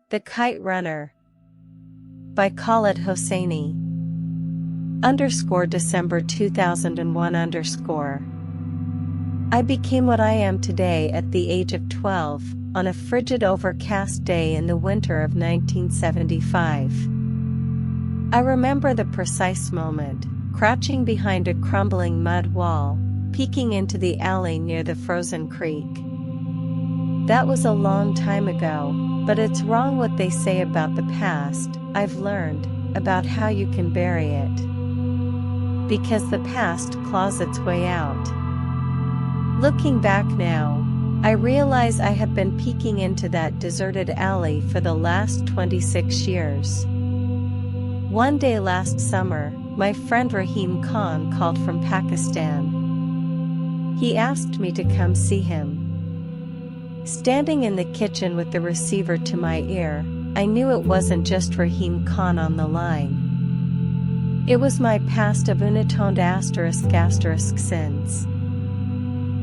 The Kite Runner by Khaled Hosseini December 2001 I became what I am today at the age of 12, on a frigid overcast day in the winter of 1975. I remember the precise moment, crouching behind a crumbling mud wall, peeking into the alley near the frozen creek. That was a long time ago, but it's wrong what they say about the past. I've learned about how you can bury it, because the past claws its way out. Looking back now, I realize I have been peeking into that deserted alley for the last 26 years. One day last summer, my friend Rahim Khan called from Pakistan. He asked me to come see him. Standing in the kitchen with the receiver to my ear, I knew it wasn't just Rahim Khan on the line. It was my past of unitoned *** sins.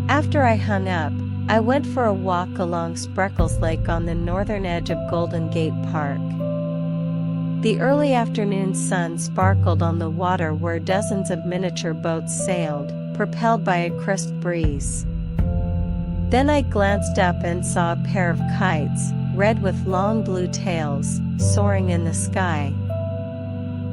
After I hung up, I went for a walk along Spreckles Lake on the northern edge of Golden Gate Park. The early afternoon sun sparkled on the water where dozens of miniature boats sailed, propelled by a crisp breeze. Then I glanced up and saw a pair of kites, red with long blue tails, soaring in the sky.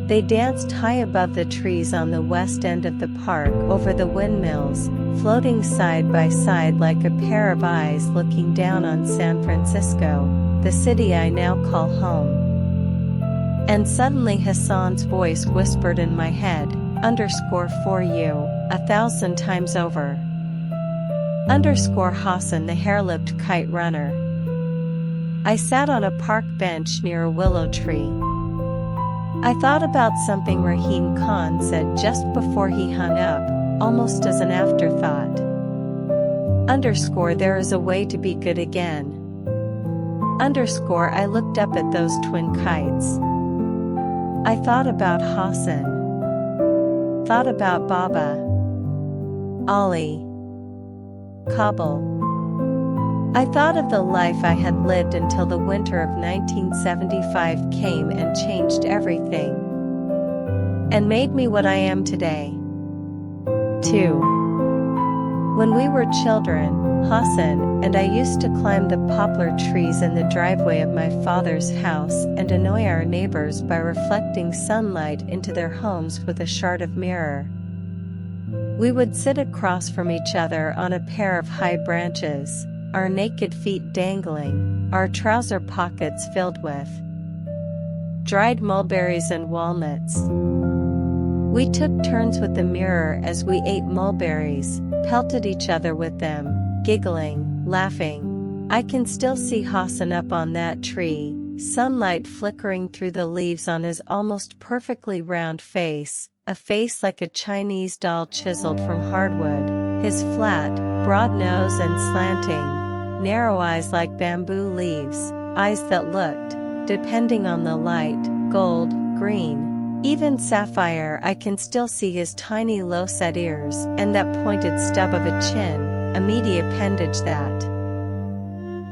They danced high above the trees on the west end of the park over the windmills, floating side by side like a pair of eyes looking down on San Francisco, the city I now call home. And suddenly Hassan's voice whispered in my head, _for you, 1,000 times over. Hassan, the hair-lipped kite runner. I sat on a park bench near a willow tree. I thought about something Rahim Khan said just before he hung up, almost as an afterthought. There is a way to be good again. I looked up at those twin kites. I thought about Hassan. Thought about Baba. Ali. Kabul. I thought of the life I had lived until the winter of 1975 came and changed everything. And made me what I am today. 2. When we were children, Hassan and I used to climb the poplar trees in the driveway of my father's house and annoy our neighbors by reflecting sunlight into their homes with a shard of mirror. We would sit across from each other on a pair of high branches, our naked feet dangling, our trouser pockets filled with dried mulberries and walnuts. We took turns with the mirror as we ate mulberries, pelted each other with them, giggling, laughing. I can still see Hassan up on that tree, sunlight flickering through the leaves on his almost perfectly round face, a face like a Chinese doll chiseled from hardwood, his flat, broad nose and slanting, narrow eyes like bamboo leaves, eyes that looked, depending on the light, gold, green, even sapphire. I can still see his tiny low-set ears and that pointed stub of a chin, a meaty appendage that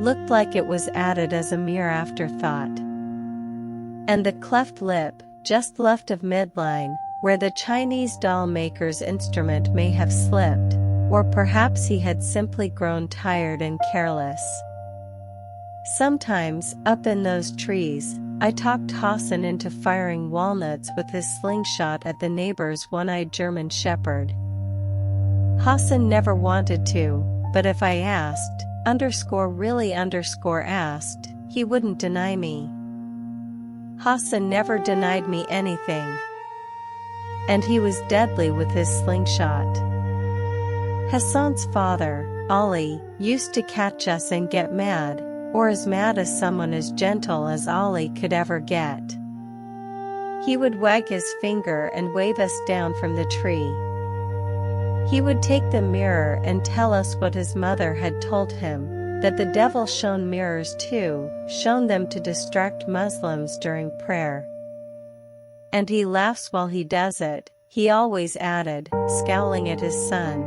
looked like it was added as a mere afterthought. And the cleft lip, just left of midline, where the Chinese doll maker's instrument may have slipped, or perhaps he had simply grown tired and careless. Sometimes, up in those trees, I talked Hassan into firing walnuts with his slingshot at the neighbor's one-eyed German shepherd. Hassan never wanted to, but if I asked, really asked, he wouldn't deny me. Hassan never denied me anything. And he was deadly with his slingshot. Hassan's father, Ali, used to catch us and get mad, or as mad as someone as gentle as Ali could ever get. He would wag his finger and wave us down from the tree. He would take the mirror and tell us what his mother had told him, that the devil shone mirrors too, shone them to distract Muslims during prayer. And he laughs while he does it, he always added, scowling at his son.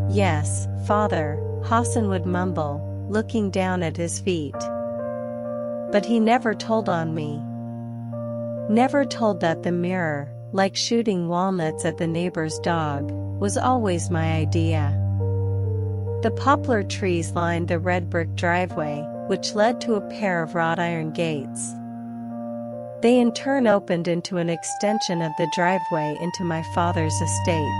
Yes, father, Hassan would mumble, looking down at his feet. but he never told on me. Never told that the mirror, like shooting walnuts at the neighbor's dog, was always my idea. The poplar trees lined the red brick driveway, which led to a pair of wrought iron gates. They in turn opened into an extension of the driveway into my father's estate.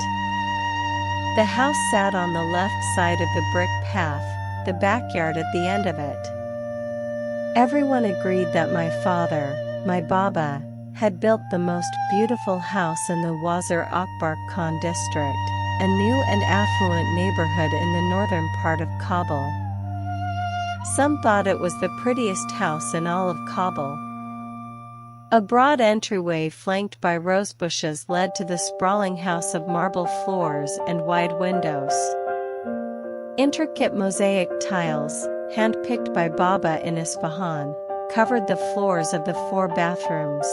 The house sat on the left side of the brick path, the backyard at the end of it. Everyone agreed that my father, my Baba, had built the most beautiful house in the Wazir Akbar Khan district, a new and affluent neighborhood in the northern part of Kabul. Some thought it was the prettiest house in all of Kabul. A broad entryway flanked by rose bushes led to the sprawling house of marble floors and wide windows. Intricate mosaic tiles, hand-picked by Baba in Isfahan, covered the floors of the 4 bathrooms.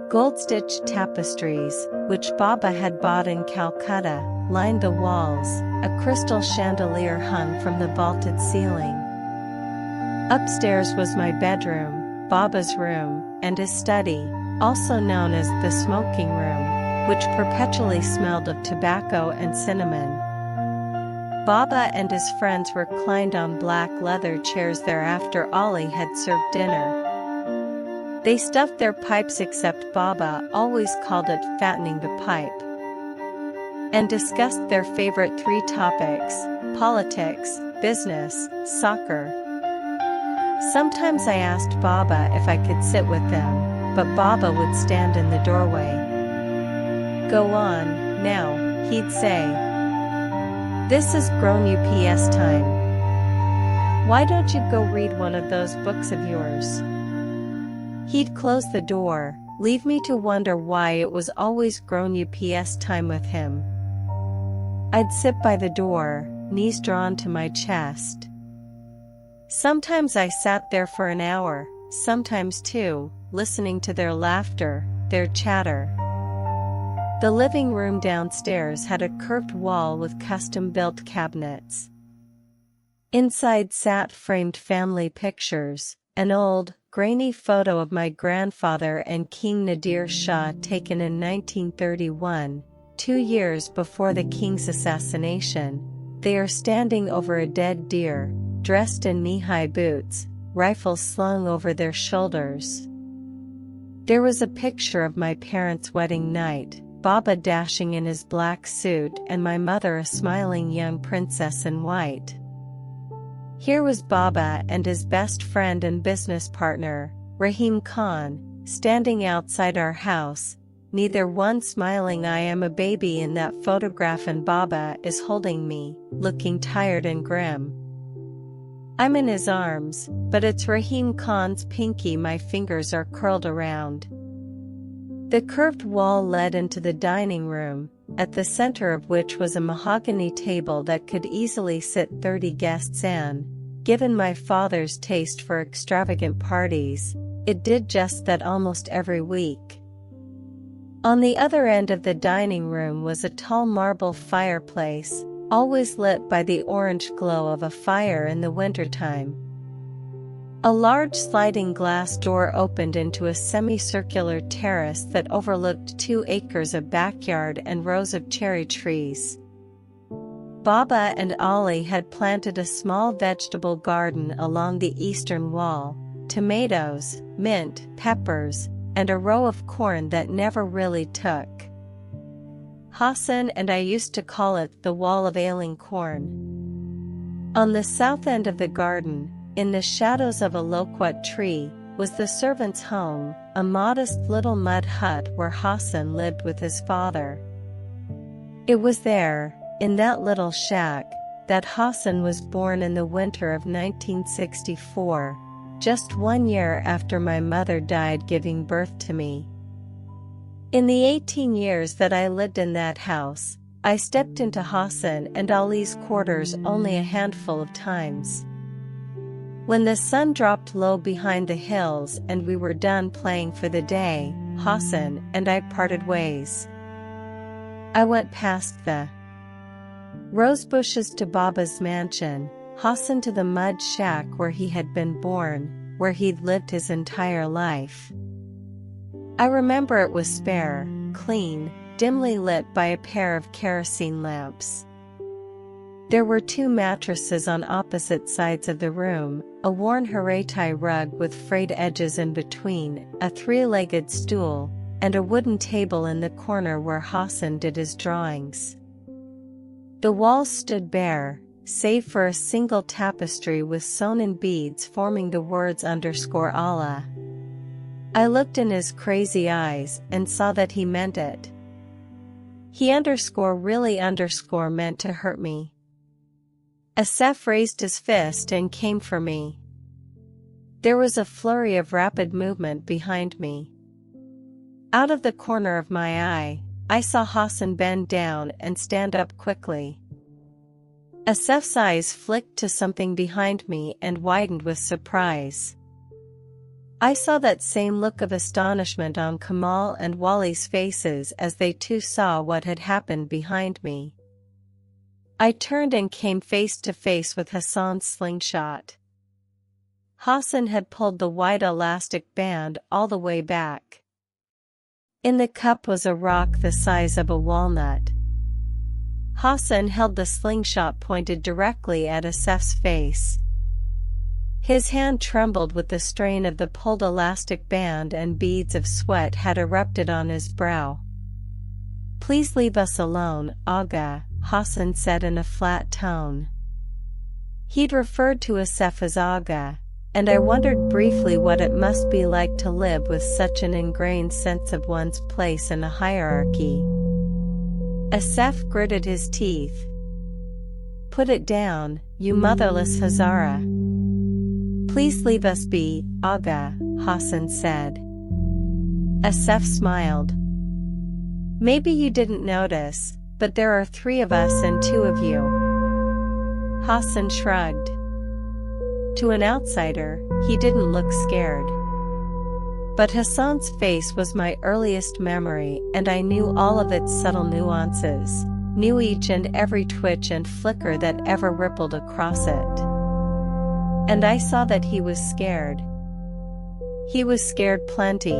Gold-stitched tapestries, which Baba had bought in Calcutta, lined the walls. A crystal chandelier hung from the vaulted ceiling. Upstairs was my bedroom, Baba's room, and his study, also known as the smoking room, which perpetually smelled of tobacco and cinnamon. Baba and his friends reclined on black leather chairs there after Ali had served dinner. They stuffed their pipes, except Baba always called it fattening the pipe, and discussed their favorite 3 topics: politics, business, soccer. Sometimes I asked Baba if I could sit with them, but Baba would stand in the doorway. "Go on, now," he'd say. "This is grown-ups time. Why don't you go read one of those books of yours?" He'd close the door, leave me to wonder why it was always grown-ups time with him. I'd sit by the door, knees drawn to my chest. Sometimes I sat there for an hour, sometimes 2, listening to their laughter, their chatter. The living room downstairs had a curved wall with custom-built cabinets. Inside sat framed family pictures, an old, grainy photo of my grandfather and King Nadir Shah taken in 1931, 2 years before the king's assassination. They are standing over a dead deer, dressed in knee-high boots, rifles slung over their shoulders. There was a picture of my parents' wedding night, Baba dashing in his black suit and my mother a smiling young princess in white. Here was Baba and his best friend and business partner, Rahim Khan, standing outside our house, neither one smiling. I am a baby in that photograph and Baba is holding me, looking tired and grim. I'm in his arms, but it's Rahim Khan's pinky my fingers are curled around. The curved wall led into the dining room, at the center of which was a mahogany table that could easily sit 30 guests in. Given my father's taste for extravagant parties, it did just that almost every week. On the other end of the dining room was a tall marble fireplace, always lit by the orange glow of a fire in the wintertime. A large sliding glass door opened into a semicircular terrace that overlooked 2 acres of backyard and rows of cherry trees. Baba and Ali had planted a small vegetable garden along the eastern wall, tomatoes, mint, peppers, and a row of corn that never really took. Hassan and I used to call it the wall of ailing corn. On the south end of the garden, in the shadows of a loquat tree, was the servant's home, a modest little mud hut where Hassan lived with his father. It was there, in that little shack, that Hassan was born in the winter of 1964, just 1 year after my mother died giving birth to me. In the 18 years that I lived in that house, I stepped into Hassan and Ali's quarters only a handful of times. When the sun dropped low behind the hills and we were done playing for the day, Hassan and I parted ways. I went past the rose bushes to Baba's mansion, Hassan to the mud shack where he had been born, where he'd lived his entire life. I remember it was spare, clean, dimly lit by a pair of kerosene lamps. There were 2 mattresses on opposite sides of the room, a worn Haratai rug with frayed edges in between, a 3-legged stool, and a wooden table in the corner where Hassan did his drawings. The walls stood bare, save for a single tapestry with sewn-in beads forming the words _Allah. I looked in his crazy eyes and saw that he meant it. He really meant to hurt me. Asef raised his fist and came for me. There was a flurry of rapid movement behind me. Out of the corner of my eye, I saw Hassan bend down and stand up quickly. Asef's eyes flicked to something behind me and widened with surprise. I saw that same look of astonishment on Kamal and Wali's faces as they too saw what had happened behind me. I turned and came face to face with Hassan's slingshot. Hassan had pulled the white elastic band all the way back. In the cup was a rock the size of a walnut. Hassan held the slingshot pointed directly at Asef's face. His hand trembled with the strain of the pulled elastic band and beads of sweat had erupted on his brow. "Please leave us alone, Aga," Hassan said in a flat tone. He'd referred to Asef as Aga, and I wondered briefly what it must be like to live with such an ingrained sense of one's place in a hierarchy. Asef gritted his teeth. "Put it down, you motherless Hazara." "Please leave us be, Aga," Hassan said. Asef smiled. "Maybe you didn't notice, but there are 3 of us and 2 of you." Hassan shrugged. To an outsider, he didn't look scared. But Hassan's face was my earliest memory, and I knew all of its subtle nuances, knew each and every twitch and flicker that ever rippled across it. And I saw that he was scared. He was scared plenty.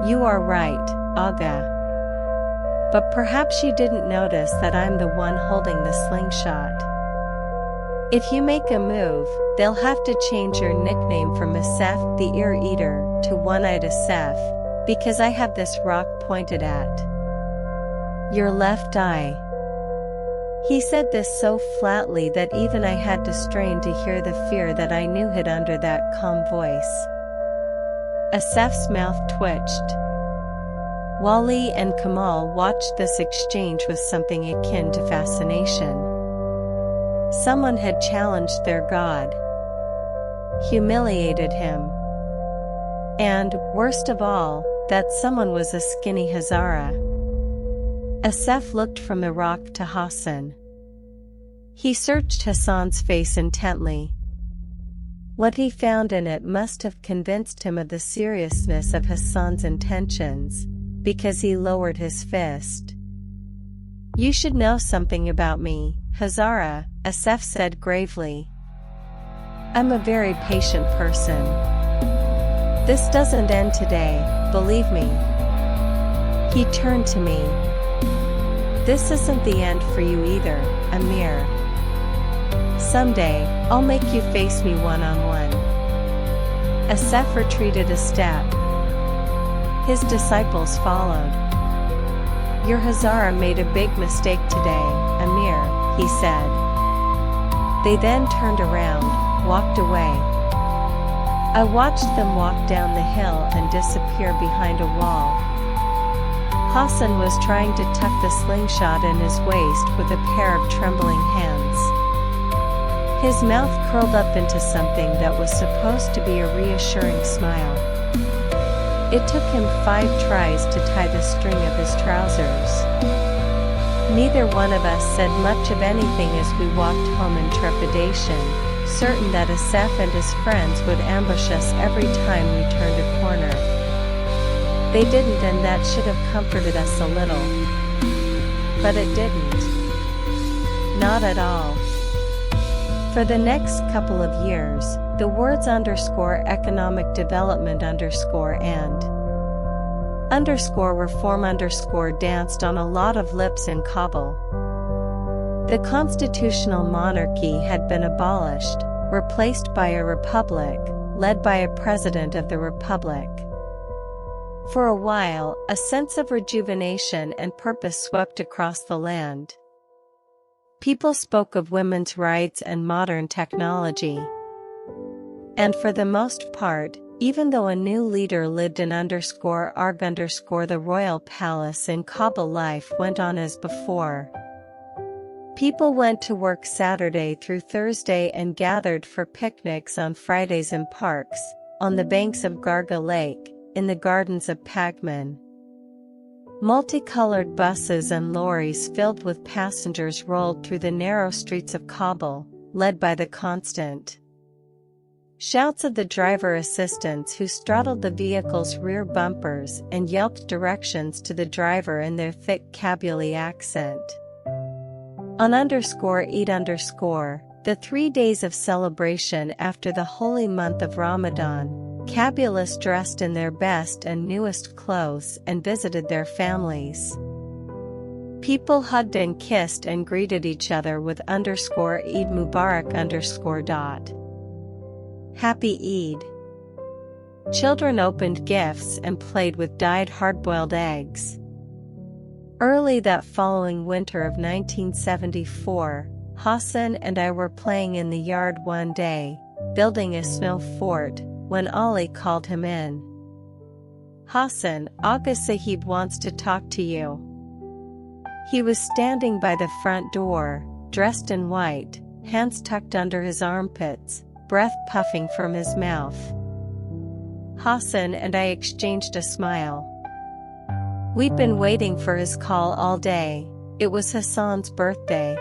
"You are right, Aga. But perhaps you didn't notice that I'm the one holding the slingshot. If you make a move, they'll have to change your nickname from Asef the Ear Eater to One-Eyed Asef, because I have this rock pointed at your left eye." He said this so flatly that even I had to strain to hear the fear that I knew hid under that calm voice. Asef's mouth twitched. Wali and Kamal watched this exchange with something akin to fascination. Someone had challenged their god, humiliated him. And, worst of all, that someone was a skinny Hazara. Asef looked from the rock to Hassan. He searched Hassan's face intently. What he found in it must have convinced him of the seriousness of Hassan's intentions, because he lowered his fist. "You should know something about me, Hazara," Asef said gravely. "I'm a very patient person. This doesn't end today, believe me." He turned to me. "This isn't the end for you either, Amir. Someday, I'll make you face me one-on-one." Asef retreated a step. His disciples followed. "Your Hazara made a big mistake today, Amir," he said. They then turned around, walked away. I watched them walk down the hill and disappear behind a wall. Hassan was trying to tuck the slingshot in his waist with a pair of trembling hands. His mouth curled up into something that was supposed to be a reassuring smile. It took him 5 tries to tie the string of his trousers. Neither one of us said much of anything as we walked home in trepidation, certain that Asef and his friends would ambush us every time we turned a corner. They didn't, and that should have comforted us a little. But it didn't. Not at all. For the next couple of years, The words underscore economic development underscore and underscore reform underscore danced on a lot of lips in Kabul. The constitutional monarchy had been abolished, replaced by a republic, led by a president of the republic. For a while, a sense of rejuvenation and purpose swept across the land. People spoke of women's rights and modern technology. And for the most part, even though a new leader lived in underscore arg underscore the royal palace in Kabul, life went on as before. People went to work Saturday through Thursday and gathered for picnics on Fridays in parks, on the banks of Garga Lake, in the gardens of Pagman. Multicolored buses and lorries filled with passengers rolled through the narrow streets of Kabul, led by the constant shouts of the driver assistants who straddled the vehicle's rear bumpers and yelped directions to the driver in their thick Kabuli accent. On underscore Eid underscore, the 3 days of celebration after the holy month of Ramadan, Kabulists dressed in their best and newest clothes and visited their families. People hugged and kissed and greeted each other with underscore Eid Mubarak underscore dot. Happy Eid. Children opened gifts and played with dyed hard-boiled eggs. Early that following winter of 1974, Hassan and I were playing in the yard one day, building a snow fort, when Ali called him in. Hassan, Aga Sahib wants to talk to you. He was standing by the front door, dressed in white, hands tucked under his armpits, breath puffing from his mouth. Hassan and I exchanged a smile. We'd been waiting for his call all day. It was Hassan's birthday.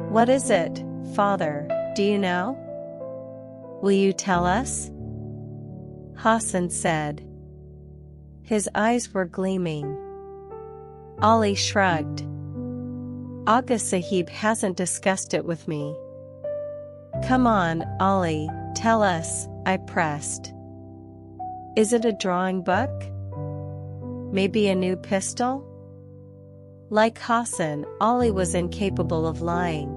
What is it, father? Do you know? Will you tell us? Hassan said. His eyes were gleaming. Ali shrugged. Aga Sahib hasn't discussed it with me. Come on, Ali, tell us, I pressed. Is it a drawing book? Maybe a new pistol? Like Hassan, Ali was incapable of lying.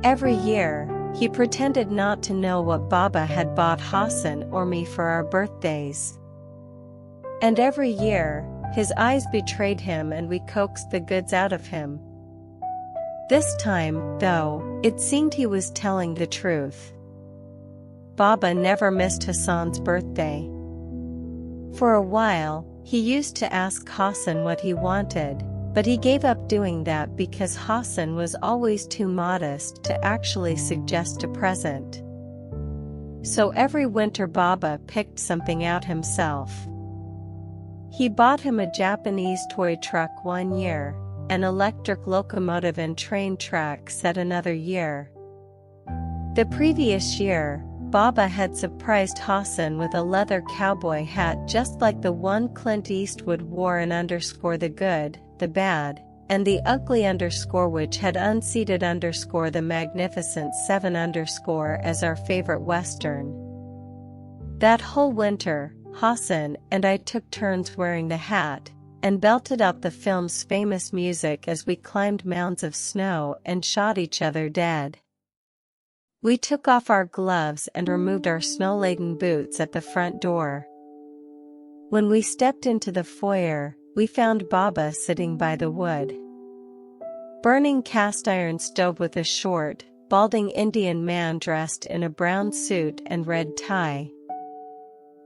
Every year, he pretended not to know what Baba had bought Hassan or me for our birthdays. And every year, his eyes betrayed him and we coaxed the goods out of him. This time, though, it seemed he was telling the truth. Baba never missed Hassan's birthday. For a while, he used to ask Hassan what he wanted, but he gave up doing that because Hassan was always too modest to actually suggest a present. So every winter Baba picked something out himself. He bought him a Japanese toy truck one year, an electric locomotive and train track set another year. The previous year, Baba had surprised Hassan with a leather cowboy hat just like the one Clint Eastwood wore in underscore the good, the bad, and the ugly underscore, which had unseated underscore the magnificent Seven underscore as our favorite Western. That whole winter, Hassan and I took turns wearing the hat, and belted out the film's famous music as we climbed mounds of snow and shot each other dead. We took off our gloves and removed our snow-laden boots at the front door. When we stepped into the foyer, we found Baba sitting by the wood burning cast-iron stove with a short, balding Indian man dressed in a brown suit and red tie.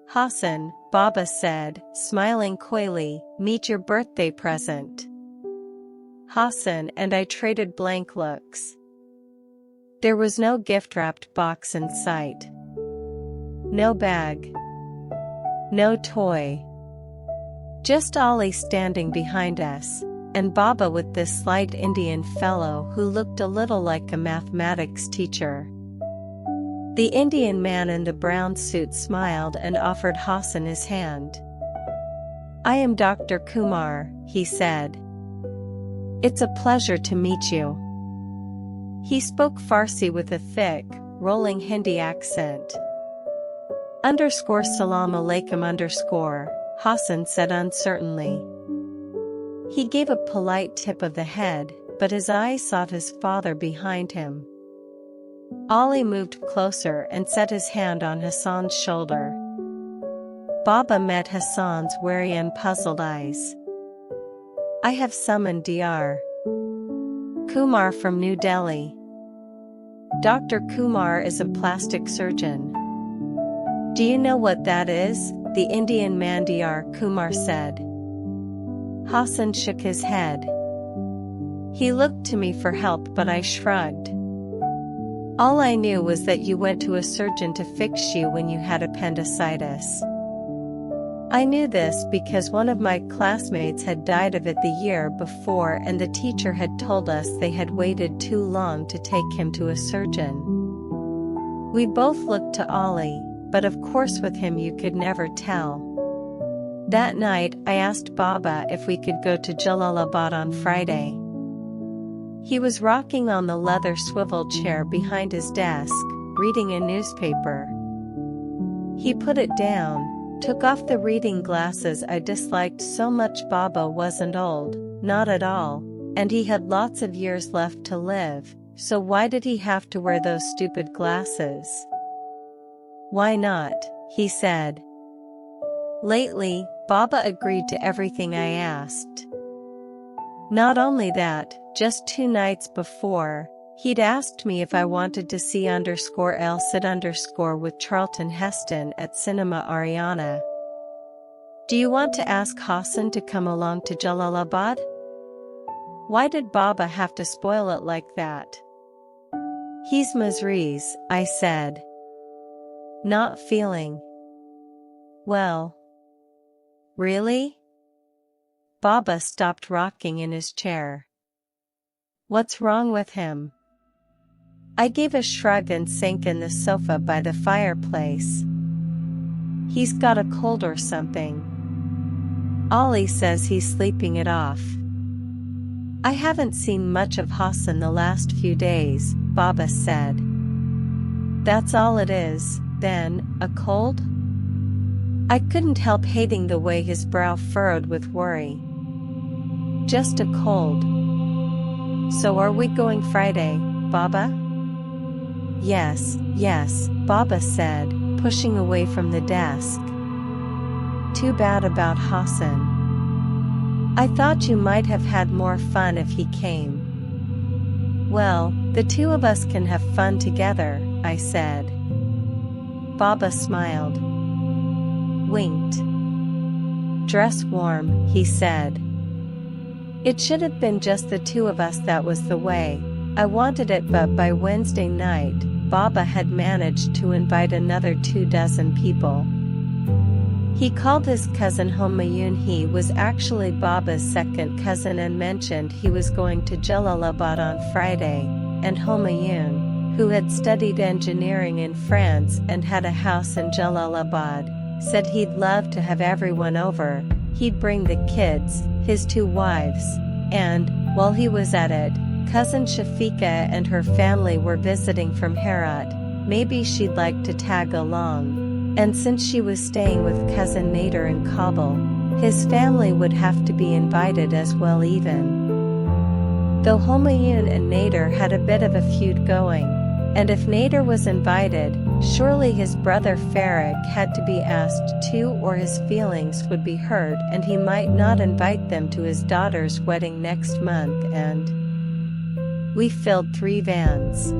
Hassan, Baba said, smiling coyly, meet your birthday present. Hassan and I traded blank looks. There was no gift-wrapped box in sight. No bag. No toy. Just Ali standing behind us, and Baba with this slight Indian fellow who looked a little like a mathematics teacher. The Indian man in the brown suit smiled and offered Hassan his hand. I am Dr. Kumar, he said. It's a pleasure to meet you. He spoke Farsi with a thick, rolling Hindi accent. Salam alaikum Hassan said uncertainly. He gave a polite tip of the head, but his eyes sought his father behind him. Ali moved closer and set his hand on Hassan's shoulder. Baba met Hassan's wary and puzzled eyes. I have summoned Dr. Kumar from New Delhi. Dr. Kumar is a plastic surgeon. Do you know what that is? The Indian man Dr. Kumar said. Hassan shook his head. He looked to me for help, but I shrugged. All I knew was that you went to a surgeon to fix you when you had appendicitis. I knew this because one of my classmates had died of it the year before, and the teacher had told us they had waited too long to take him to a surgeon. We both looked to Ali, but of course with him you could never tell. That night I asked Baba if we could go to Jalalabad on Friday. He was rocking on the leather swivel chair behind his desk, reading a newspaper. He put it down, took off the reading glasses I disliked so much. Baba wasn't old, not at all, and he had lots of years left to live, so why did he have to wear those stupid glasses? Why not? He said. Lately, Baba agreed to everything I asked. Not only that, just 2 nights before, he'd asked me if I wanted to see _El Cid with Charlton Heston at Cinema Ariana. Do you want to ask Hassan to come along to Jalalabad? Why did Baba have to spoil it like that? He's Mazri's, I said. Not feeling well. Really? Baba stopped rocking in his chair. What's wrong with him? I gave a shrug and sank in the sofa by the fireplace. He's got a cold or something. Ali says he's sleeping it off. I haven't seen much of Hassan the last few days, Baba said. That's all it is, then, a cold? I couldn't help hating the way his brow furrowed with worry. Just a cold. So are we going Friday, Baba? Yes, Baba said, pushing away from the desk. Too bad about Hassan. I thought you might have had more fun if he came. Well, the 2 of us can have fun together, I said. Baba smiled. Winked. Dress warm, he said. It should have been just the 2 of us, that was the way I wanted it, but by Wednesday night, Baba had managed to invite another 24 people. He called his cousin Humayun. He was actually Baba's second cousin, and mentioned he was going to Jalalabad on Friday, and Humayun, who had studied engineering in France and had a house in Jalalabad, said he'd love to have everyone over. He'd bring the kids, his 2 wives, and, while he was at it, cousin Shafiqa and her family were visiting from Herat. Maybe she'd like to tag along. And since she was staying with cousin Nader in Kabul, his family would have to be invited as well, even though Humayun and Nader had a bit of a feud going. And if Nader was invited, surely his brother Farag had to be asked too, or his feelings would be hurt and he might not invite them to his daughter's wedding next month. And we filled 3 vans.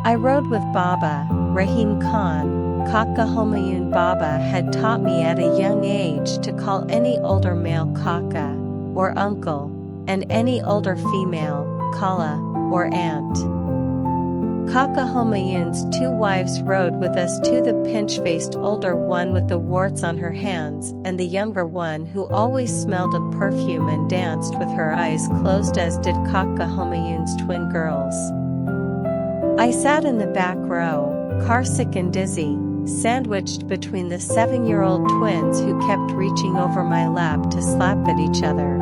I rode with Baba, Rahim Khan, Kaka Humayun. Baba had taught me at a young age to call any older male Kaka, or uncle, and any older female, Khala, or aunt. Kaka Humayun's 2 wives rode with us too, the pinch-faced older one with the warts on her hands, and the younger one who always smelled of perfume and danced with her eyes closed, as did Kaka Humayun's twin girls. I sat in the back row, carsick and dizzy, sandwiched between the 7-year-old twins who kept reaching over my lap to slap at each other.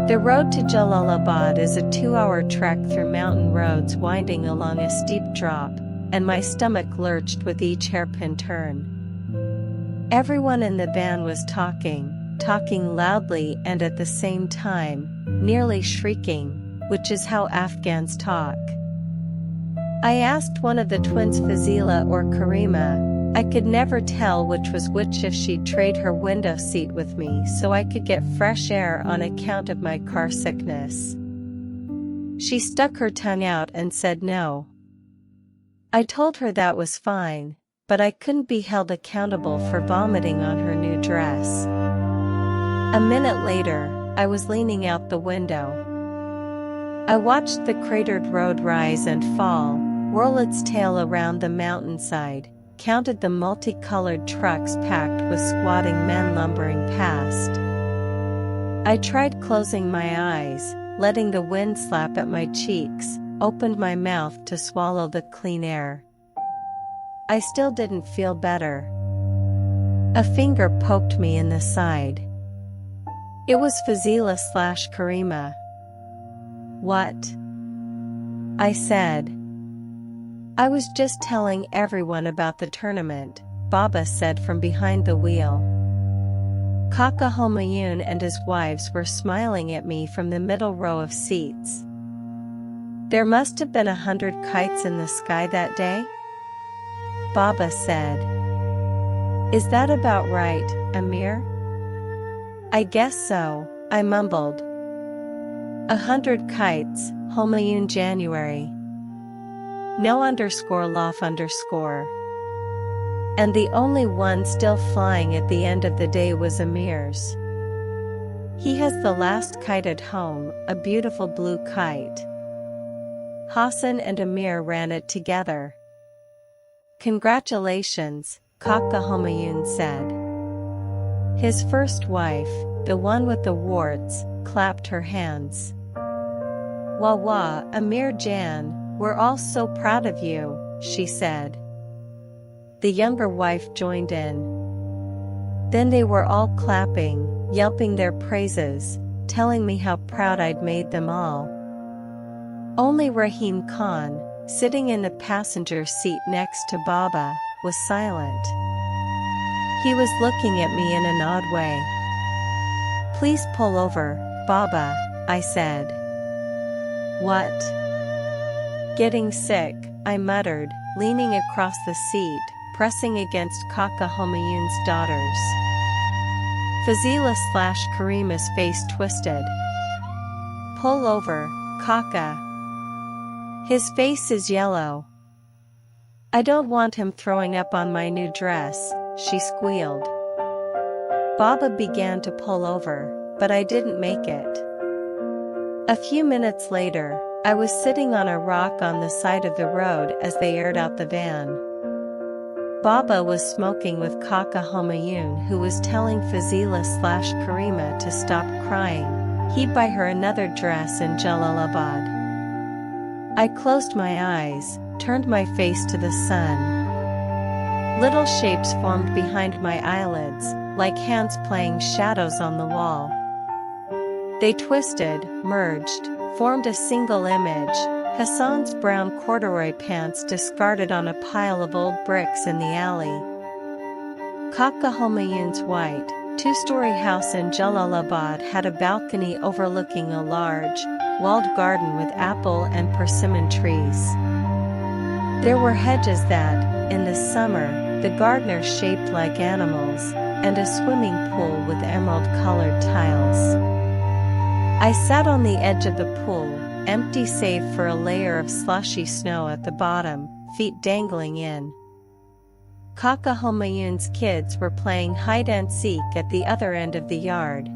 The road to Jalalabad is a 2-hour trek through mountain roads winding along a steep drop, and my stomach lurched with each hairpin turn. Everyone in the van was talking loudly and at the same time, nearly shrieking, which is how Afghans talk. I asked one of the twins Fazila or Karima. I could never tell which was which if she'd trade her window seat with me so I could get fresh air on account of my car sickness. She stuck her tongue out and said no. I told her that was fine, but I couldn't be held accountable for vomiting on her new dress. A minute later, I was leaning out the window. I watched the cratered road rise and fall, whirl its tail around the mountainside, counted the multicolored trucks packed with squatting men lumbering past. I tried closing my eyes, letting the wind slap at my cheeks, opened my mouth to swallow the clean air. I still didn't feel better. A finger poked me in the side. It was Fazila/Karima. What? I said. I was just telling everyone about the tournament, Baba said from behind the wheel. Kaka Homayun and his wives were smiling at me from the middle row of seats. There must have been 100 kites in the sky that day? Baba said. Is that about right, Amir? I guess so, I mumbled. 100 kites, Homayun January. No _lof_. And the only one still flying at the end of the day was Amir's. He has the last kite at home, a beautiful blue kite. Hassan and Amir ran it together. Congratulations, Kaka Homayun said. His first wife, the one with the warts, clapped her hands. Wah wah, Amir Jan, we're all so proud of you, she said. The younger wife joined in. Then they were all clapping, yelping their praises, telling me how proud I'd made them all. Only Rahim Khan, sitting in the passenger seat next to Baba, was silent. He was looking at me in an odd way. Please pull over, Baba, I said. What? Getting sick, I muttered, leaning across the seat, pressing against Kaka Homayun's daughters. Fazila/Karima's face twisted. Pull over, Kaka. His face is yellow. I don't want him throwing up on my new dress, she squealed. Baba began to pull over, but I didn't make it. A few minutes later, I was sitting on a rock on the side of the road as they aired out the van. Baba was smoking with Kaka Homayun, who was telling Fazila/Karima to stop crying. He'd buy her another dress in Jalalabad. I closed my eyes, turned my face to the sun. Little shapes formed behind my eyelids, like hands playing shadows on the wall. They twisted, merged, formed a single image, Hassan's brown corduroy pants discarded on a pile of old bricks in the alley. Kaka Homayun's white, 2-story house in Jalalabad had a balcony overlooking a large, walled garden with apple and persimmon trees. There were hedges that, in the summer, the gardeners shaped like animals, and a swimming pool with emerald-colored tiles. I sat on the edge of the pool, empty save for a layer of slushy snow at the bottom, feet dangling in. Kaka Homayun's kids were playing hide-and-seek at the other end of the yard.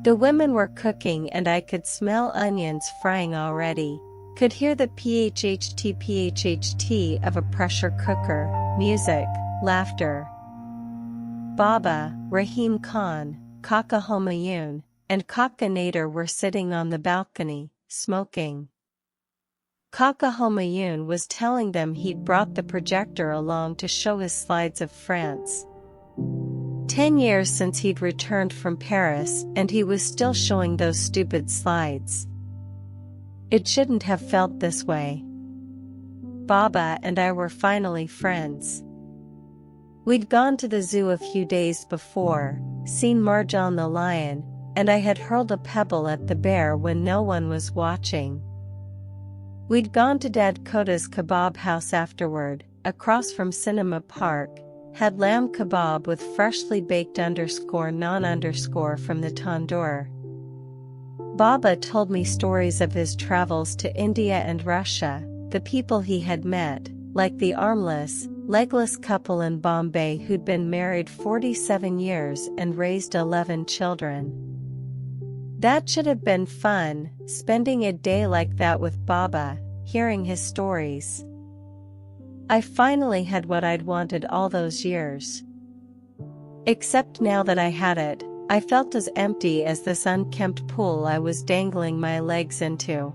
The women were cooking and I could smell onions frying already, could hear the phht of a pressure cooker, music, laughter. Baba, Rahim Khan, Kaka Homayun, and Kaka Nader were sitting on the balcony, smoking. Kaka Homayun was telling them he'd brought the projector along to show his slides of France. 10 years since he'd returned from Paris and he was still showing those stupid slides. It shouldn't have felt this way. Baba and I were finally friends. We'd gone to the zoo a few days before, seen Marjan the lion, and I had hurled a pebble at the bear when no one was watching. We'd gone to Dad Koda's kebab house afterward, across from Cinema Park, had lamb kebab with freshly baked _non_ from the tandoor. Baba told me stories of his travels to India and Russia, the people he had met, like the armless, legless couple in Bombay who'd been married 47 years and raised 11 children. That should have been fun, spending a day like that with Baba, hearing his stories. I finally had what I'd wanted all those years. Except now that I had it, I felt as empty as this unkempt pool I was dangling my legs into.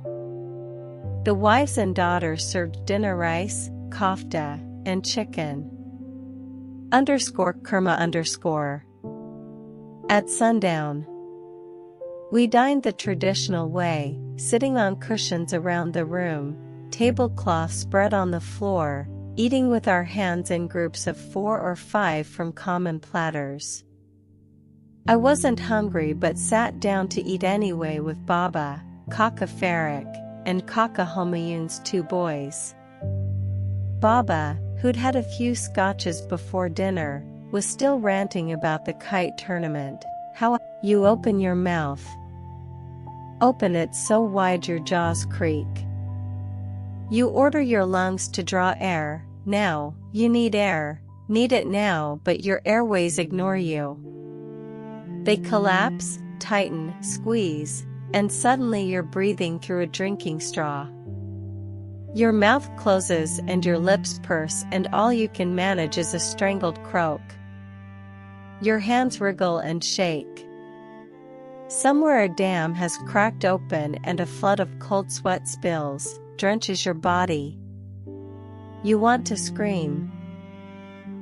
The wives and daughters served dinner rice, kofta, and chicken. _kurma_. At sundown. We dined the traditional way, sitting on cushions around the room, tablecloth spread on the floor, eating with our hands in groups of 4 or 5 from common platters. I wasn't hungry but sat down to eat anyway with Baba, Kaka Farik, and Kaka Homayun's 2 boys. Baba, who'd had a few scotches before dinner, was still ranting about the kite tournament. How you open your mouth. Open it so wide your jaws creak. You order your lungs to draw air, now, you need air, need it now, but your airways ignore you. They collapse, tighten, squeeze, and suddenly you're breathing through a drinking straw. Your mouth closes and your lips purse and all you can manage is a strangled croak. Your hands wriggle and shake. Somewhere a dam has cracked open and a flood of cold sweat spills, drenches your body. You want to scream.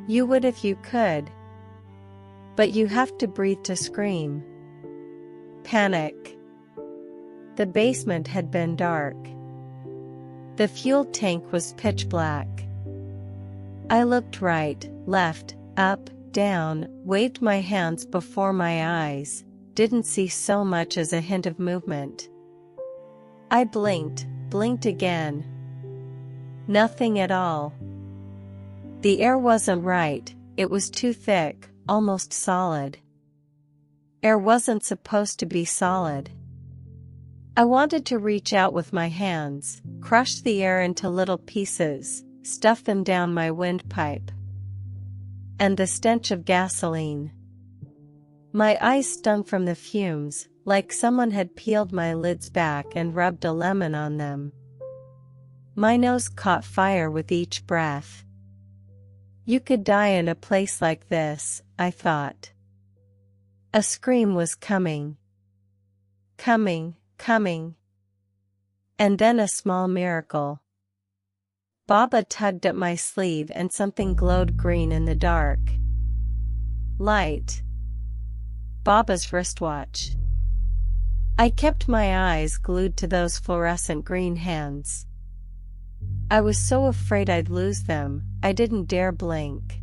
You would if you could. But you have to breathe to scream. Panic. The basement had been dark. The fuel tank was pitch black. I looked right, left, up, down, waved my hands before my eyes, didn't see so much as a hint of movement. I blinked again. Nothing at all. The air wasn't right, it was too thick, almost solid. Air wasn't supposed to be solid. I wanted to reach out with my hands, crush the air into little pieces, stuff them down my windpipe. And the stench of gasoline. My eyes stung from the fumes, like someone had peeled my lids back and rubbed a lemon on them. My nose caught fire with each breath. You could die in a place like this, I thought. A scream was coming. Coming. And then a small miracle. Baba tugged at my sleeve and something glowed green in the dark. Light. Baba's wristwatch. I kept my eyes glued to those fluorescent green hands. I was so afraid I'd lose them, I didn't dare blink.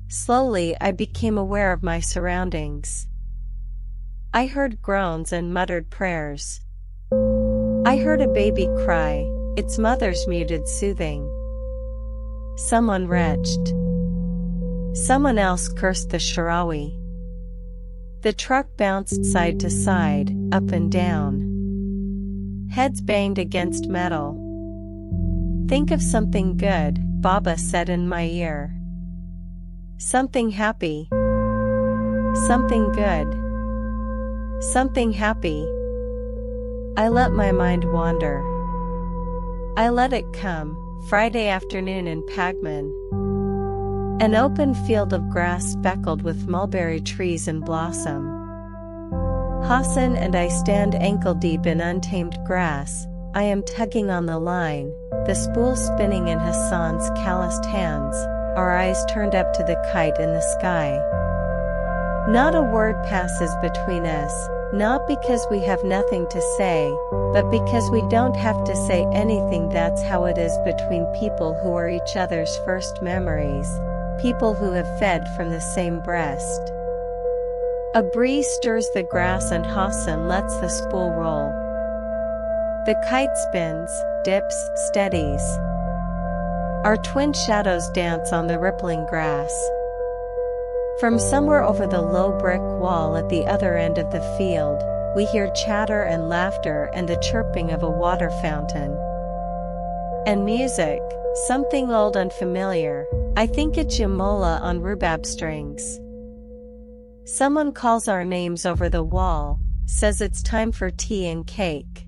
Slowly I became aware of my surroundings. I heard groans and muttered prayers. I heard a baby cry, its mother's muted soothing. Someone retched. Someone else cursed the Sharawi. The truck bounced side to side, up and down. Heads banged against metal. Think of something good, Baba said in my ear. Something happy. Something good. Something happy. I let my mind wander. I let it come, Friday afternoon in Pagman. An open field of grass speckled with mulberry trees in blossom. Hassan and I stand ankle deep in untamed grass. I am tugging on the line, the spool spinning in Hassan's calloused hands, our eyes turned up to the kite in the sky. Not a word passes between us, not because we have nothing to say, but because we don't have to say anything. That's how it is between people who are each other's first memories, people who have fed from the same breast. A breeze stirs the grass and Hassan lets the spool roll. The kite spins, dips, steadies. Our twin shadows dance on the rippling grass. From somewhere over the low brick wall at the other end of the field, we hear chatter and laughter and the chirping of a water fountain. And music, something old and familiar. I think it's Yamola on rhubarb strings. Someone calls our names over the wall, says it's time for tea and cake.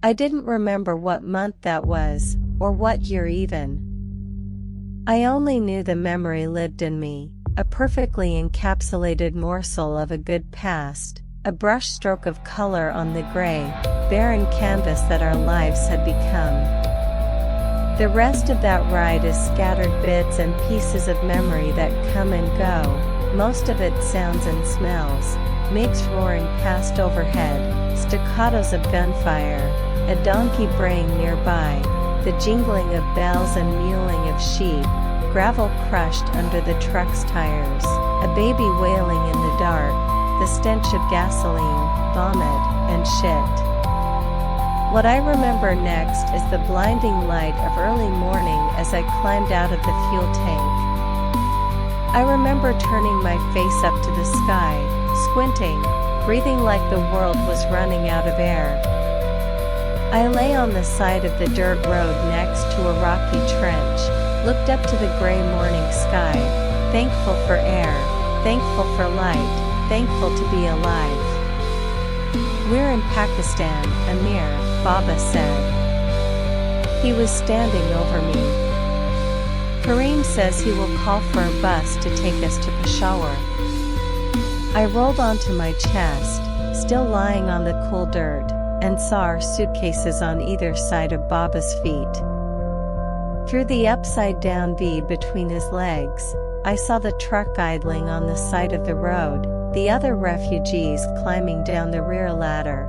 I didn't remember what month that was, or what year even. I only knew the memory lived in me, a perfectly encapsulated morsel of a good past, a brushstroke of color on the gray, barren canvas that our lives had become. The rest of that ride is scattered bits and pieces of memory that come and go, most of it sounds and smells, makes roaring past overhead, staccatos of gunfire, a donkey braying nearby, the jingling of bells and mewling of sheep, gravel crushed under the truck's tires, a baby wailing in the dark, the stench of gasoline, vomit, and shit. What I remember next is the blinding light of early morning as I climbed out of the fuel tank. I remember turning my face up to the sky, squinting, breathing like the world was running out of air. I lay on the side of the dirt road next to a rocky trench, looked up to the gray morning sky, thankful for air, thankful for light, thankful to be alive. "We're in Pakistan, Amir," Baba said. He was standing over me. "Kareem says he will call for a bus to take us to Peshawar." I rolled onto my chest, still lying on the cool dirt, and saw our suitcases on either side of Baba's feet. Through the upside-down V between his legs, I saw the truck idling on the side of the road, the other refugees climbing down the rear ladder.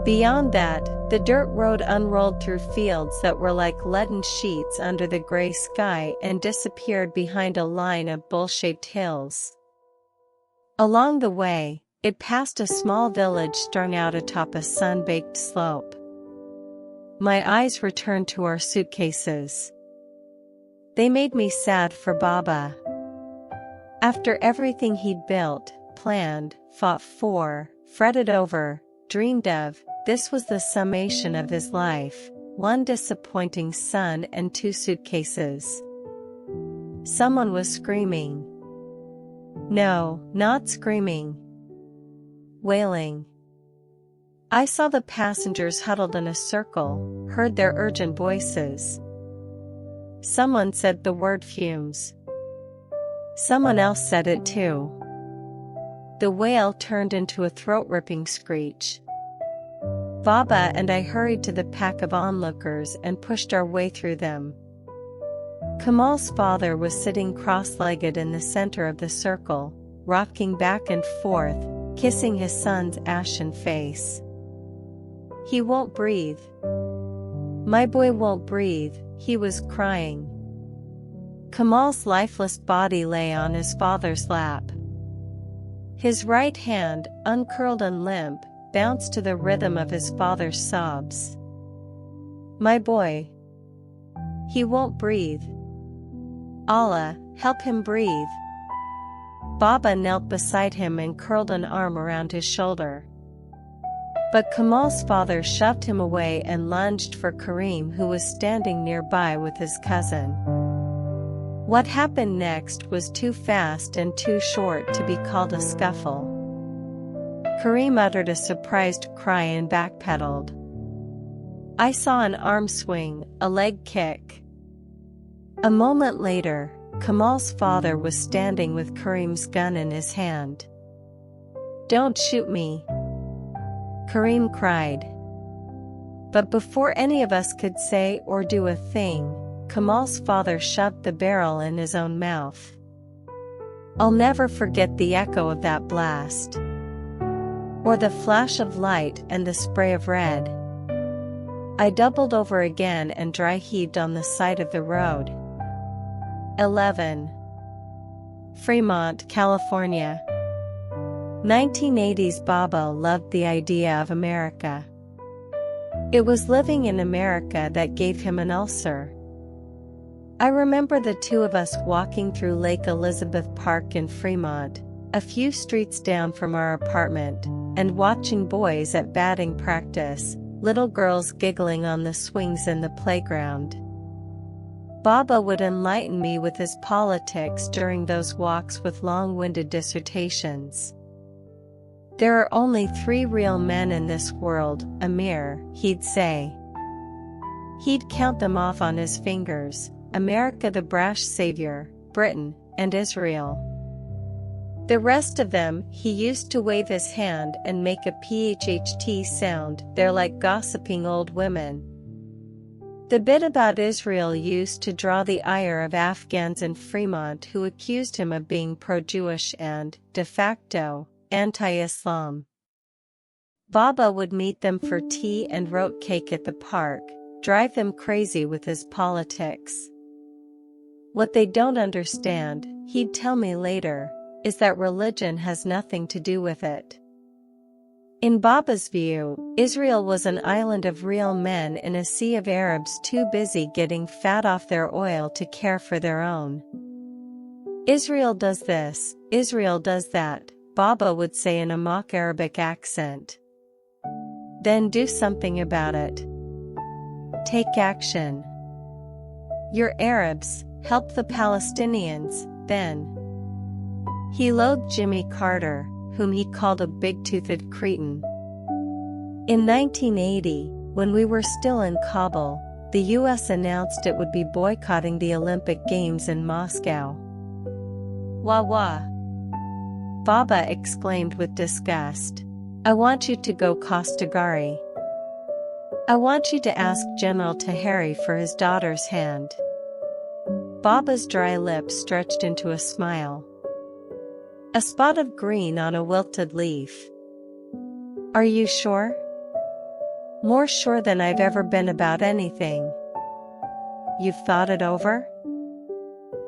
Beyond that, the dirt road unrolled through fields that were like leaden sheets under the gray sky and disappeared behind a line of bowl-shaped hills. Along the way, it passed a small village strung out atop a sun-baked slope. My eyes returned to our suitcases. They made me sad for Baba. After everything he'd built, planned, fought for, fretted over, dreamed of, this was the summation of his life, one disappointing son and 2 suitcases. Someone was screaming. No, not screaming. Wailing. I saw the passengers huddled in a circle, heard their urgent voices. Someone said the word fumes. Someone else said it too. The wail turned into a throat-ripping screech. Baba and I hurried to the pack of onlookers and pushed our way through them. Kamal's father was sitting cross-legged in the center of the circle, rocking back and forth, kissing his son's ashen face. "He won't breathe. My boy won't breathe," he was crying. Kamal's lifeless body lay on his father's lap. His right hand, uncurled and limp, bounced to the rhythm of his father's sobs. "My boy. He won't breathe. Allah, help him breathe." Baba knelt beside him and curled an arm around his shoulder. But Kamal's father shoved him away and lunged for Kareem, who was standing nearby with his cousin. What happened next was too fast and too short to be called a scuffle. Kareem uttered a surprised cry and backpedaled. I saw an arm swing, a leg kick. A moment later, Kamal's father was standing with Kareem's gun in his hand. "Don't shoot me," Kareem cried. But before any of us could say or do a thing, Kamal's father shoved the barrel in his own mouth. I'll never forget the echo of that blast, or the flash of light and the spray of red. I doubled over again and dry heaved on the side of the road. 11. Fremont, California. 1980s. Baba loved the idea of America. It was living in America that gave him an ulcer. I remember the two of us walking through Lake Elizabeth Park in Fremont, a few streets down from our apartment, and watching boys at batting practice, little girls giggling on the swings in the playground. Baba would enlighten me with his politics during those walks with long-winded dissertations. There are only 3 real men in this world, Amir, he'd say. He'd count them off on his fingers: America the brash savior, Britain, and Israel. The rest of them, he used to wave his hand and make a PHHT sound. They're like gossiping old women. The bit about Israel used to draw the ire of Afghans in Fremont who accused him of being pro-Jewish and, de facto, anti-Islam. Baba would meet them for tea and rote cake at the park, drive them crazy with his politics. What they don't understand, he'd tell me later, is that religion has nothing to do with it. In Baba's view, Israel was an island of real men in a sea of Arabs too busy getting fat off their oil to care for their own. Israel does this, Israel does that, Baba would say in a mock Arabic accent. Then do something about it. Take action. You're Arabs, help the Palestinians, then. He loathed Jimmy Carter, whom he called a big-toothed cretin. In 1980, when we were still in Kabul, the US announced it would be boycotting the Olympic Games in Moscow. Wah wah! Baba exclaimed with disgust. I want you to go Kostagari. I want you to ask General Taheri for his daughter's hand. Baba's dry lips stretched into a smile. A spot of green on a wilted leaf. Are you sure? More sure than I've ever been about anything. You've thought it over?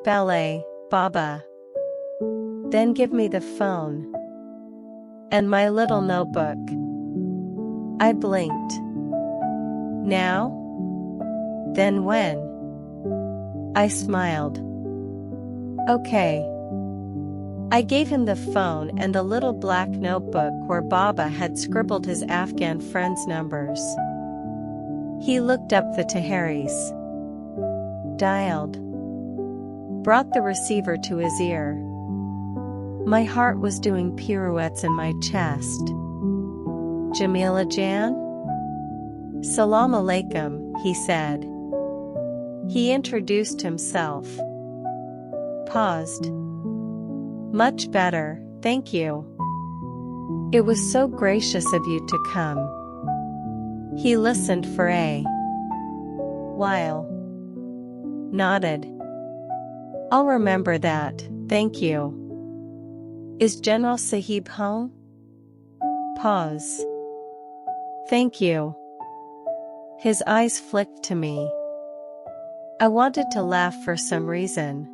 Ballet, Baba. Then give me the phone. And my little notebook. I blinked. Now? Then when? I smiled. Okay. I gave him the phone and the little black notebook where Baba had scribbled his Afghan friends' numbers. He looked up the Taheris. Dialed. Brought the receiver to his ear. My heart was doing pirouettes in my chest. Jamila Jan? Salam alaikum, he said. He introduced himself. Paused. Much better, thank you. It was so gracious of you to come. He listened for a while. Nodded. I'll remember that, thank you. Is General Sahib home? Pause. Thank you. His eyes flicked to me. I wanted to laugh for some reason.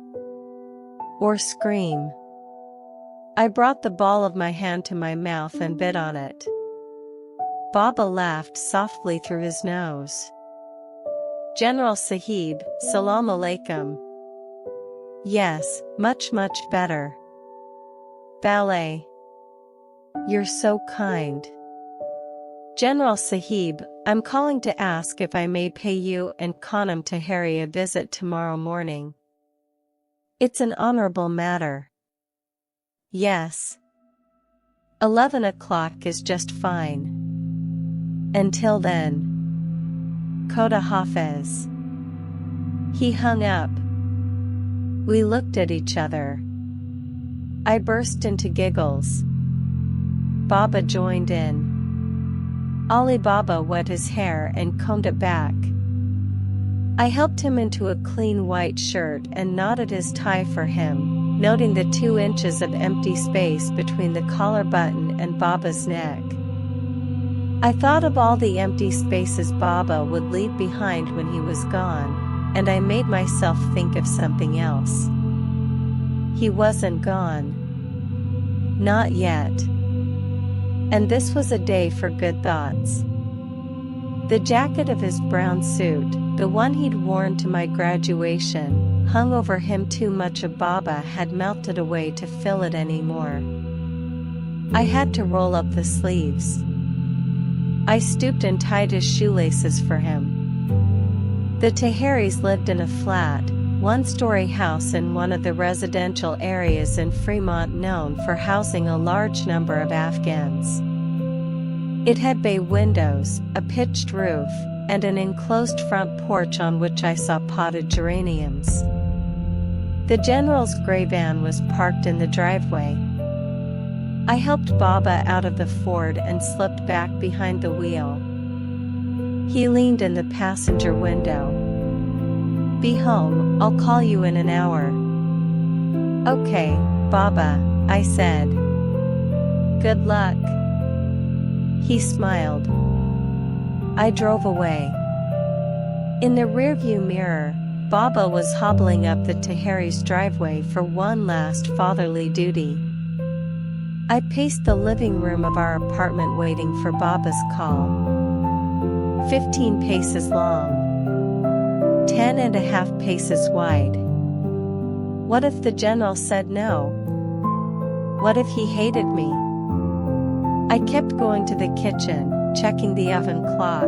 Or scream. I brought the ball of my hand to my mouth and bit on it. Baba laughed softly through his nose. General Sahib, salam alaikum. Yes, much better. Ballet. You're so kind. General Sahib, I'm calling to ask if I may pay you and Khanum Taheri a visit tomorrow morning. It's an honorable matter. Yes. 11 o'clock is just fine. Until then. Khoda Hafiz. He hung up. We looked at each other. I burst into giggles. Baba joined in. Ali Baba wet his hair and combed it back. I helped him into a clean white shirt and knotted his tie for him, noting the 2 inches of empty space between the collar button and Baba's neck. I thought of all the empty spaces Baba would leave behind when he was gone, and I made myself think of something else. He wasn't gone. Not yet. And this was a day for good thoughts. The jacket of his brown suit, the one he'd worn to my graduation, hung over him. Too much of Baba had melted away to fill it anymore. I had to roll up the sleeves. I stooped and tied his shoelaces for him. The Taharis lived in a flat, 1-story house in one of the residential areas in Fremont known for housing a large number of Afghans. It had bay windows, a pitched roof, and an enclosed front porch on which I saw potted geraniums. The general's gray van was parked in the driveway. I helped Baba out of the Ford and slipped back behind the wheel. He leaned in the passenger window. "Be home, I'll call you in an hour." "Okay, Baba," I said. "Good luck." He smiled. I drove away. In the rearview mirror, Baba was hobbling up the Tahari's driveway for one last fatherly duty. I paced the living room of our apartment waiting for Baba's call. 15 paces long. 10.5 paces wide. What if the general said no? What if he hated me? I kept going to the kitchen, checking the oven clock.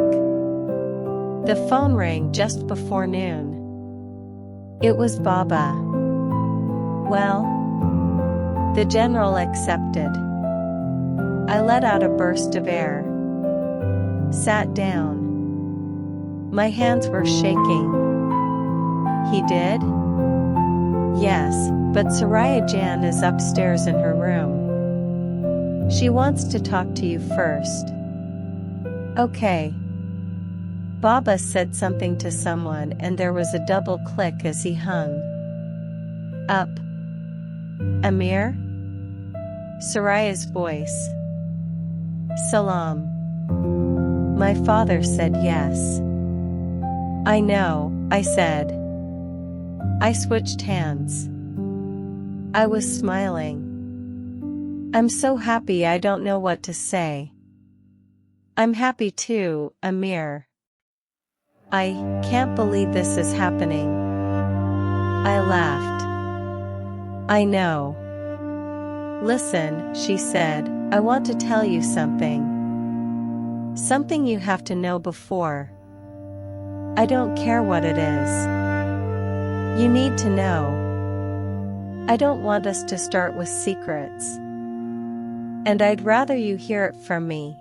The phone rang just before noon. It was Baba. "Well?" The general accepted. I let out a burst of air. Sat down. My hands were shaking. "He did?" "Yes, but Soraya Jan is upstairs in her room. She wants to talk to you first." "Okay." Baba said something to someone and there was a double click as he hung up. "Amir?" Soraya's voice. "Salam." My father said yes. "I know," I said. I switched hands. I was smiling. "I'm so happy I don't know what to say." "I'm happy too, Amir." "I can't believe this is happening." I laughed. "I know." "Listen," she said, "I want to tell you something. Something you have to know before. I don't care what it is. You need to know. I don't want us to start with secrets. And I'd rather you hear it from me.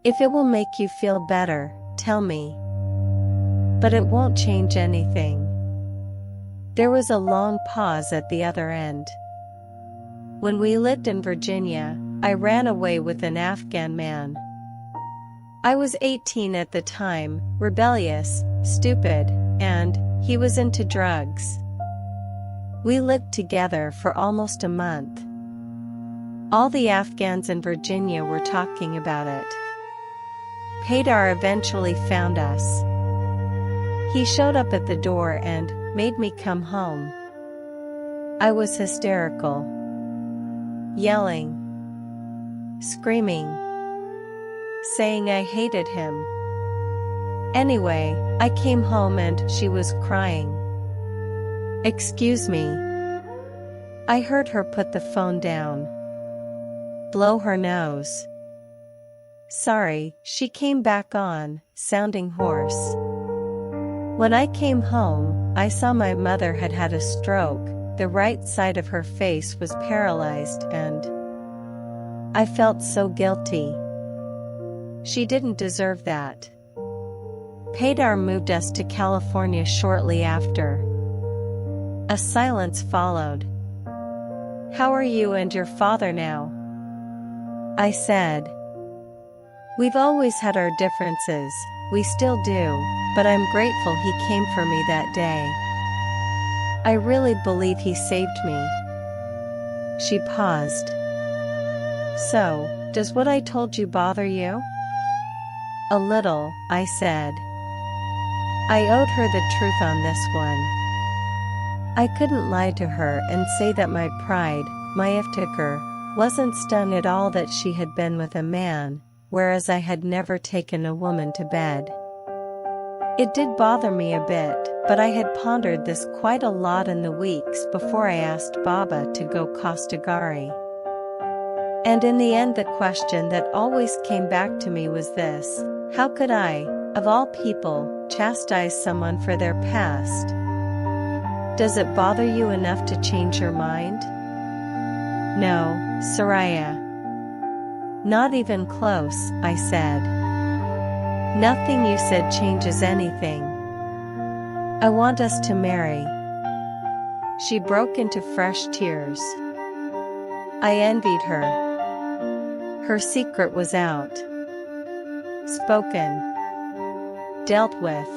If it will make you feel better, tell me. But it won't change anything." There was a long pause at the other end. When we lived in Virginia, I ran away with an Afghan man. I was 18 at the time, rebellious, stupid, and he was into drugs. We lived together for almost a month. All the Afghans in Virginia were talking about it. Paydar eventually found us. He showed up at the door and made me come home. I was hysterical. Yelling. Screaming. Saying I hated him. Anyway, I came home and she was crying. "Excuse me." I heard her put the phone down. Blow her nose. "Sorry," she came back on, sounding hoarse. When I came home, I saw my mother had had a stroke, the right side of her face was paralyzed and I felt so guilty. She didn't deserve that. Paydar moved us to California shortly after. A silence followed. "How are you and your father now?" I said. "We've always had our differences, we still do, but I'm grateful he came for me that day." I really believe he saved me. She paused. So, does what I told you bother you? A little, I said. I owed her the truth on this one. I couldn't lie to her and say that my pride, my iftikhar, wasn't stung at all that she had been with a man, whereas I had never taken a woman to bed. It did bother me a bit, but I had pondered this quite a lot in the weeks before I asked Baba to go Kostagari. And in the end the question that always came back to me was this: how could I, of all people, chastise someone for their past? Does it bother you enough to change your mind? No, Soraya. Not even close, I said. Nothing you said changes anything. I want us to marry. She broke into fresh tears. I envied her. Her secret was out. Spoken. Dealt with.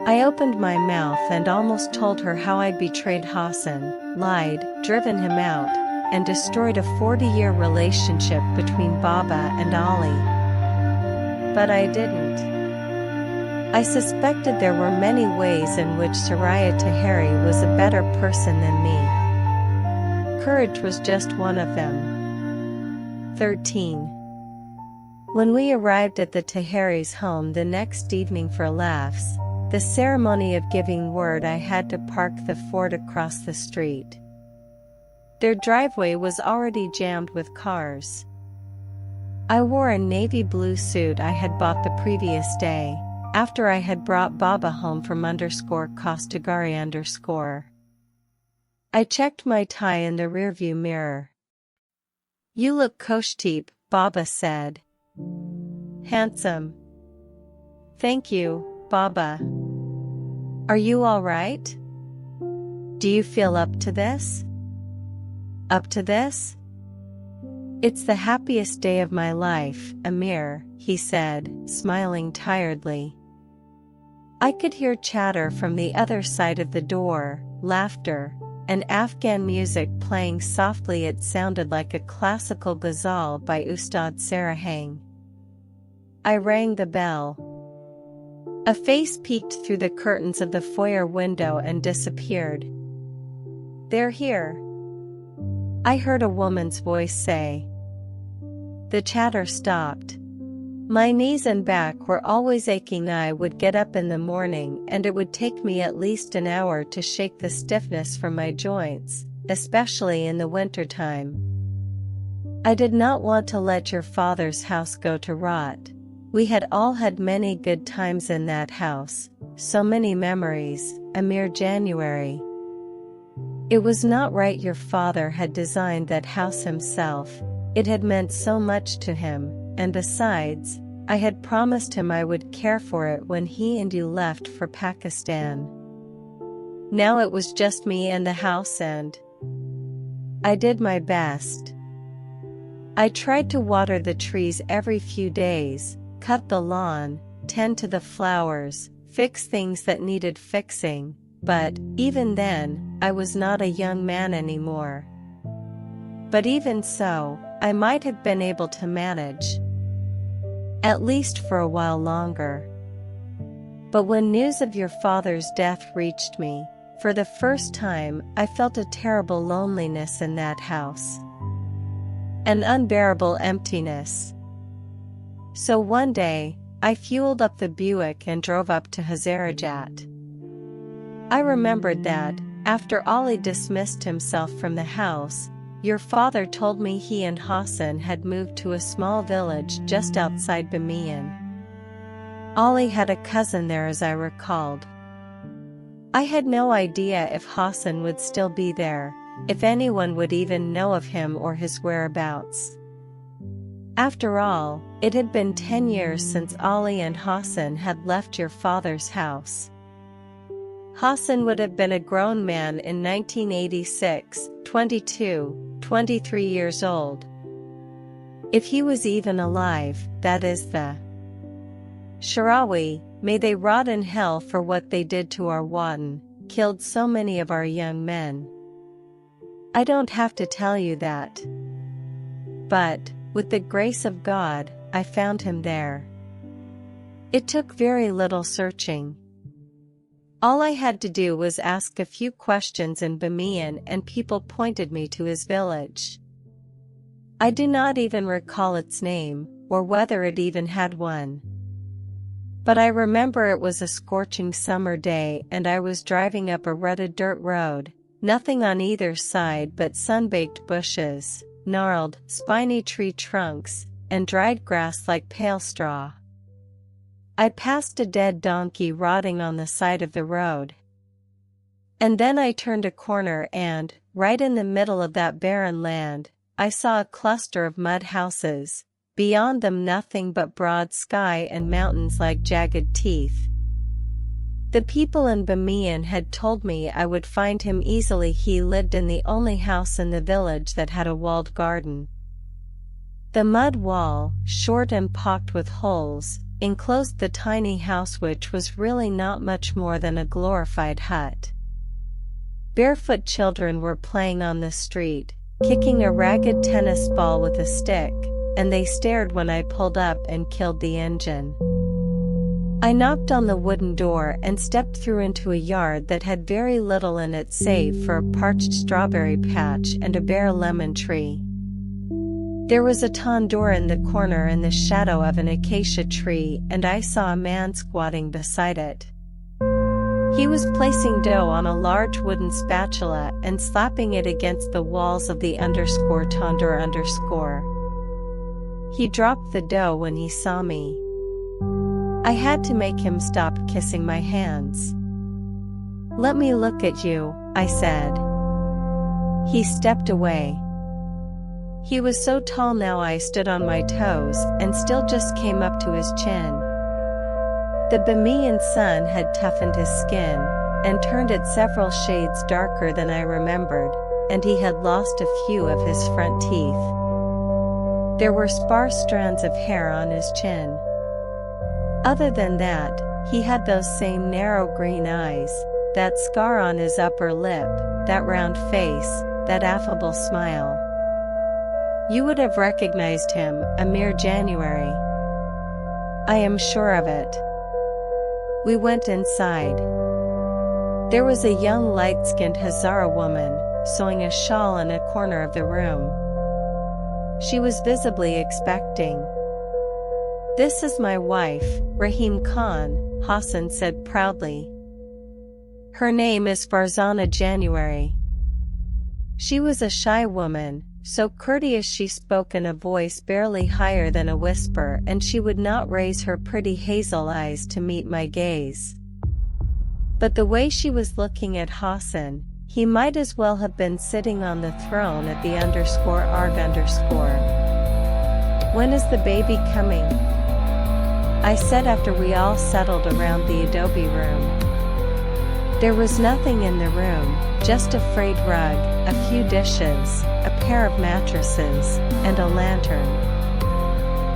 I opened my mouth and almost told her how I'd betrayed Hassan, lied, driven him out, and destroyed a 40-year relationship between Baba and Ali. But I didn't. I suspected there were many ways in which Soraya Taheri was a better person than me. Courage was just one of them. 13. When we arrived at the Taheri's home the next evening for laughs, the ceremony of giving word, I had to park the Ford across the street. Their driveway was already jammed with cars. I wore a navy blue suit I had bought the previous day, after I had brought Baba home from _Kostagari_. I checked my tie in the rearview mirror. You look koshteep, Baba said. Handsome. Thank you, Baba. Are you all right? Do you feel up to this? Up to this? It's the happiest day of my life, Amir, he said, smiling tiredly. I could hear chatter from the other side of the door, laughter, and Afghan music playing softly. It sounded like a classical ghazal by Ustad Sarahang. I rang the bell. A face peeked through the curtains of the foyer window and disappeared. They're here, I heard a woman's voice say. The chatter stopped. My knees and back were always aching. I would get up in the morning and it would take me at least an hour to shake the stiffness from my joints, especially in the wintertime. I did not want to let your father's house go to rot. We had all had many good times in that house, so many memories, Amir. January. It was not right. Your father had designed that house himself. It had meant so much to him, and besides, I had promised him I would care for it when he and you left for Pakistan. Now it was just me and the house, and I did my best. I tried to water the trees every few days, cut the lawn, tend to the flowers, fix things that needed fixing, but, even then, I was not a young man anymore. But even so, I might have been able to manage. At least for a while longer. But when news of your father's death reached me, for the first time I felt a terrible loneliness in that house. An unbearable emptiness. So one day, I fueled up the Buick and drove up to Hazarajat. I remembered that, after Ali dismissed himself from the house, your father told me he and Hassan had moved to a small village just outside Bamiyan. Ali had a cousin there, as I recalled. I had no idea if Hassan would still be there, if anyone would even know of him or his whereabouts. After all, it had been 10 years since Ali and Hassan had left your father's house. Hassan would have been a grown man in 1986, 23 years old. If he was even alive, that is the Sharawi, may they rot in hell for what they did to our Watan. killed so many of our young men. I don't have to tell you that. But, with the grace of God, I found him there. It took very little searching. All I had to do was ask a few questions in Bamiyan and people pointed me to his village. I do not even recall its name, or whether it even had one. But I remember it was a scorching summer day and I was driving up a rutted dirt road, nothing on either side but sun-baked bushes, gnarled, spiny tree trunks, and dried grass like pale straw. I passed a dead donkey rotting on the side of the road. And then I turned a corner and, right in the middle of that barren land, I saw a cluster of mud houses, beyond them nothing but broad sky and mountains like jagged teeth. The people in Bamiyan had told me I would find him easily. He lived in the only house in the village that had a walled garden. The mud wall, short and pocked with holes, enclosed the tiny house, which was really not much more than a glorified hut. Barefoot children were playing on the street, kicking a ragged tennis ball with a stick, and they stared when I pulled up and killed the engine. I knocked on the wooden door and stepped through into a yard that had very little in it save for a parched strawberry patch and a bare lemon tree. There was a tandoor in the corner in the shadow of an acacia tree, and I saw a man squatting beside it. He was placing dough on a large wooden spatula and slapping it against the walls of the tandoor. He dropped the dough when he saw me. I had to make him stop kissing my hands. "Let me look at you," I said. He stepped away. He was so tall now I stood on my toes and still just came up to his chin. The Bamiyan sun had toughened his skin and turned it several shades darker than I remembered, and he had lost a few of his front teeth. There were sparse strands of hair on his chin. Other than that, he had those same narrow green eyes, that scar on his upper lip, that round face, that affable smile. You would have recognized him, Amir January. I am sure of it. We went inside. There was a young light-skinned Hazara woman, sewing a shawl in a corner of the room. She was visibly expecting. "This is my wife, Rahim Khan," Hassan said proudly. "Her name is Farzana January." She was a shy woman, so courteous she spoke in a voice barely higher than a whisper, and she would not raise her pretty hazel eyes to meet my gaze. But the way she was looking at Hassan, he might as well have been sitting on the throne at the _arg_. "When is the baby coming?" I said after we all settled around the adobe room. There was nothing in the room, just a frayed rug, a few dishes, a pair of mattresses, and a lantern.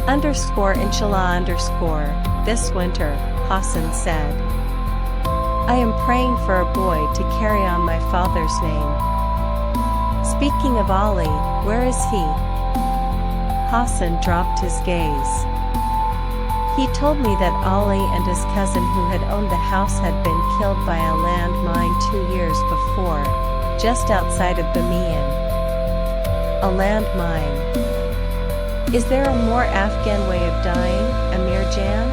Inshallah this winter, Hassan said. "I am praying for a boy to carry on my father's name." "Speaking of Ali, where is he?" Hassan dropped his gaze. He told me that Ali and his cousin who had owned the house had been killed by a landmine 2 years before, just outside of Bamiyan. A landmine. Is there a more Afghan way of dying, Amir Jan?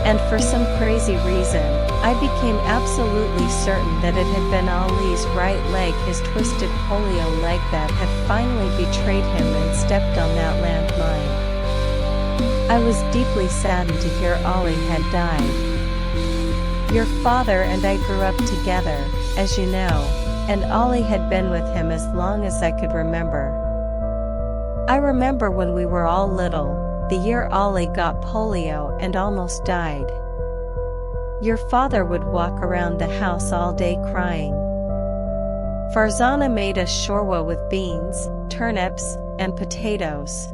And for some crazy reason, I became absolutely certain that it had been Ali's right leg, his twisted polio leg, that had finally betrayed him and stepped on that landmine. I was deeply saddened to hear Ali had died. Your father and I grew up together, as you know, and Ali had been with him as long as I could remember. I remember when we were all little, the year Ali got polio and almost died. Your father would walk around the house all day crying. Farzana made us shorwa with beans, turnips, and potatoes.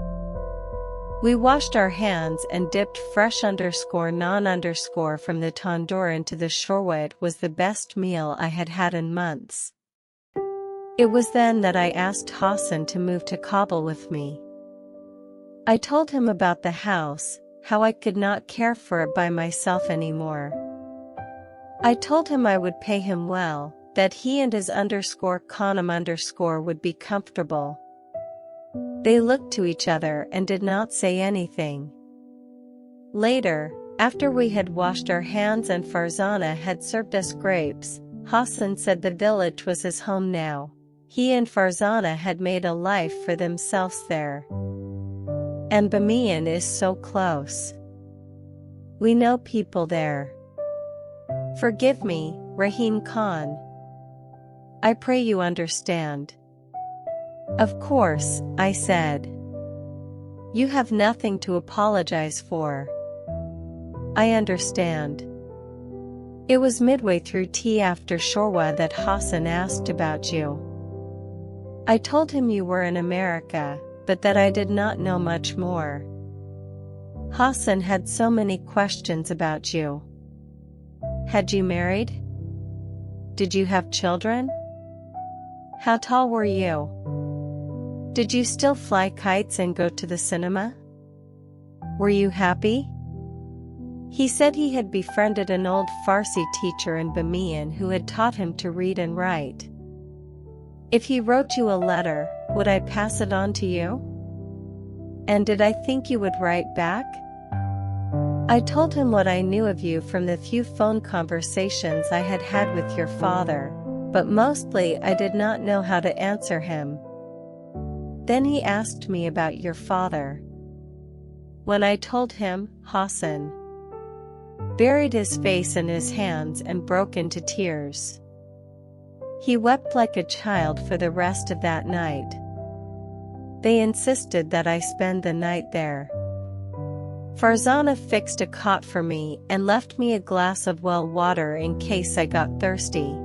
We washed our hands and dipped fresh non from the tandoor into the shorwa. It was the best meal I had had in months. It was then that I asked Hassan to move to Kabul with me. I told him about the house, how I could not care for it by myself anymore. I told him I would pay him well, that he and his _Khanum_ would be comfortable. They looked to each other and did not say anything. Later, after we had washed our hands and Farzana had served us grapes, Hassan said the village was his home now. He and Farzana had made a life for themselves there. And Bamiyan is so close. We know people there. Forgive me, Rahim Khan. I pray you understand. Of course, I said. You have nothing to apologize for. I understand. It was midway through tea after shorwa that Hassan asked about you. I told him you were in America, but that I did not know much more. Hassan had so many questions about you. Had you married? Did you have children? How tall were you? Did you still fly kites and go to the cinema? Were you happy? He said he had befriended an old Farsi teacher in Bamiyan who had taught him to read and write. If he wrote you a letter, would I pass it on to you? And did I think you would write back? I told him what I knew of you from the few phone conversations I had had with your father, but mostly I did not know how to answer him. Then he asked me about your father. When I told him, Hassan buried his face in his hands and broke into tears. He wept like a child for the rest of that night. They insisted that I spend the night there. Farzana fixed a cot for me and left me a glass of well water in case I got thirsty.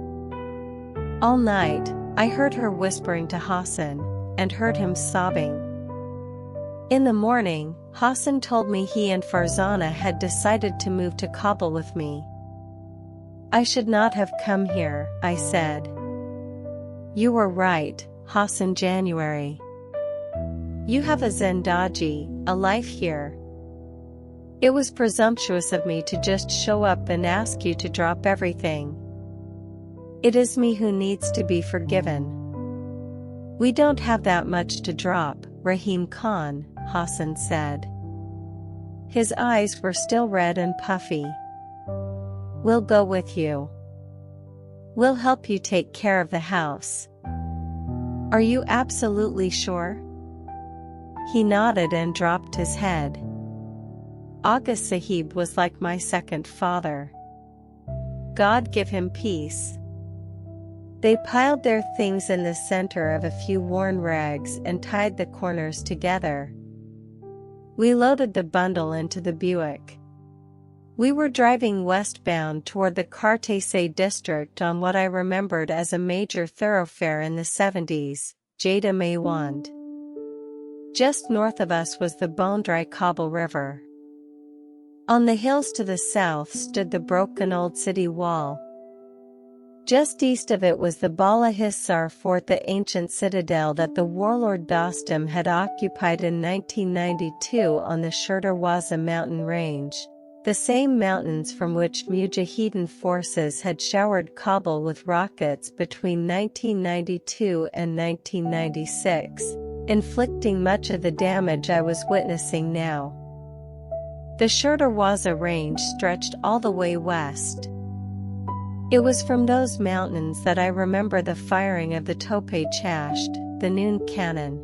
All night, I heard her whispering to Hassan, and heard him sobbing. In the morning, Hassan told me he and Farzana had decided to move to Kabul with me. I should not have come here, I said. You were right, Hassan. January. You have a zendagi, a life here. It was presumptuous of me to just show up and ask you to drop everything. It is me who needs to be forgiven. We don't have that much to drop, Rahim Khan, Hassan said. His eyes were still red and puffy. We'll go with you. We'll help you take care of the house. Are you absolutely sure? He nodded and dropped his head. Aga Sahib was like my second father. God give him peace. They piled their things in the center of a few worn rags and tied the corners together. We loaded the bundle into the Buick. We were driving westbound toward the Kartese district on what I remembered as a major thoroughfare in the 70s, Jada Maywand. Just north of us was the bone-dry Kabul River. On the hills to the south stood the broken old city wall. Just east of it was the Bala Hissar fort, the ancient citadel that the warlord Dostum had occupied in 1992 on the Shirdarwaza mountain range, the same mountains from which Mujahideen forces had showered Kabul with rockets between 1992 and 1996, inflicting much of the damage I was witnessing now. The Shirdarwaza range stretched all the way west. It was from those mountains that I remember the firing of the Tope Chasht, the noon cannon.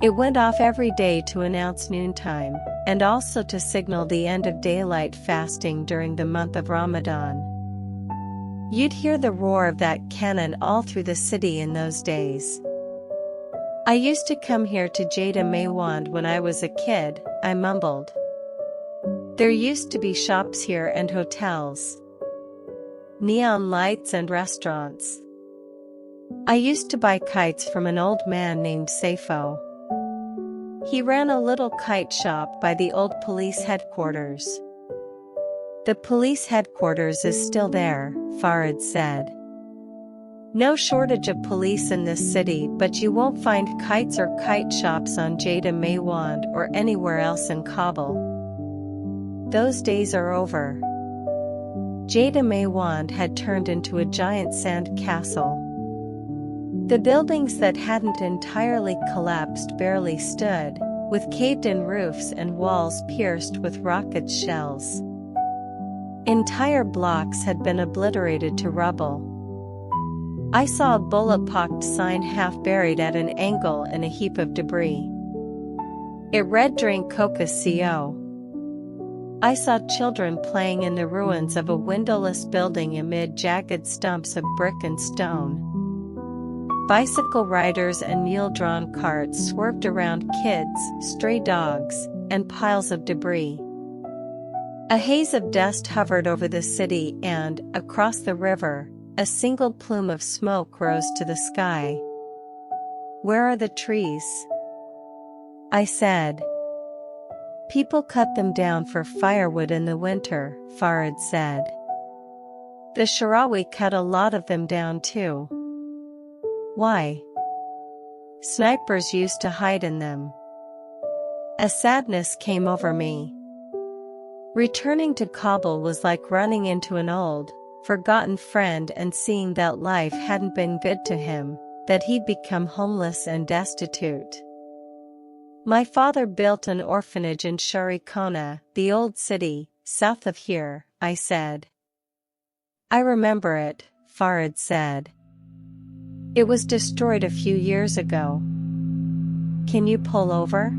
It went off every day to announce noontime, and also to signal the end of daylight fasting during the month of Ramadan. You'd hear the roar of that cannon all through the city in those days. I used to come here to Jada Maywand when I was a kid, I mumbled. There used to be shops here and hotels. Neon lights and restaurants. I used to buy kites from an old man named Saifo. He ran a little kite shop by the old police headquarters. The police headquarters is still there, Farid said. No shortage of police in this city, but you won't find kites or kite shops on Jada Maywand or anywhere else in Kabul. Those days are over. Jada Maywand had turned into a giant sand castle. The buildings that hadn't entirely collapsed barely stood, with caved-in roofs and walls pierced with rocket shells. Entire blocks had been obliterated to rubble. I saw a bullet-pocked sign half buried at an angle in a heap of debris. It read "Drink Coca-Co." I saw children playing in the ruins of a windowless building amid jagged stumps of brick and stone. Bicycle riders and mule-drawn carts swerved around kids, stray dogs, and piles of debris. A haze of dust hovered over the city and, across the river, a single plume of smoke rose to the sky. "Where are the trees?" I said. "People cut them down for firewood in the winter," Farid said. "The Shirawi cut a lot of them down too." "Why?" "Snipers used to hide in them." A sadness came over me. Returning to Kabul was like running into an old, forgotten friend and seeing that life hadn't been good to him, that he'd become homeless and destitute. "My father built an orphanage in Sharikona, the old city, south of here," I said. "I remember it," Farid said. "It was destroyed a few years ago." "Can you pull over?"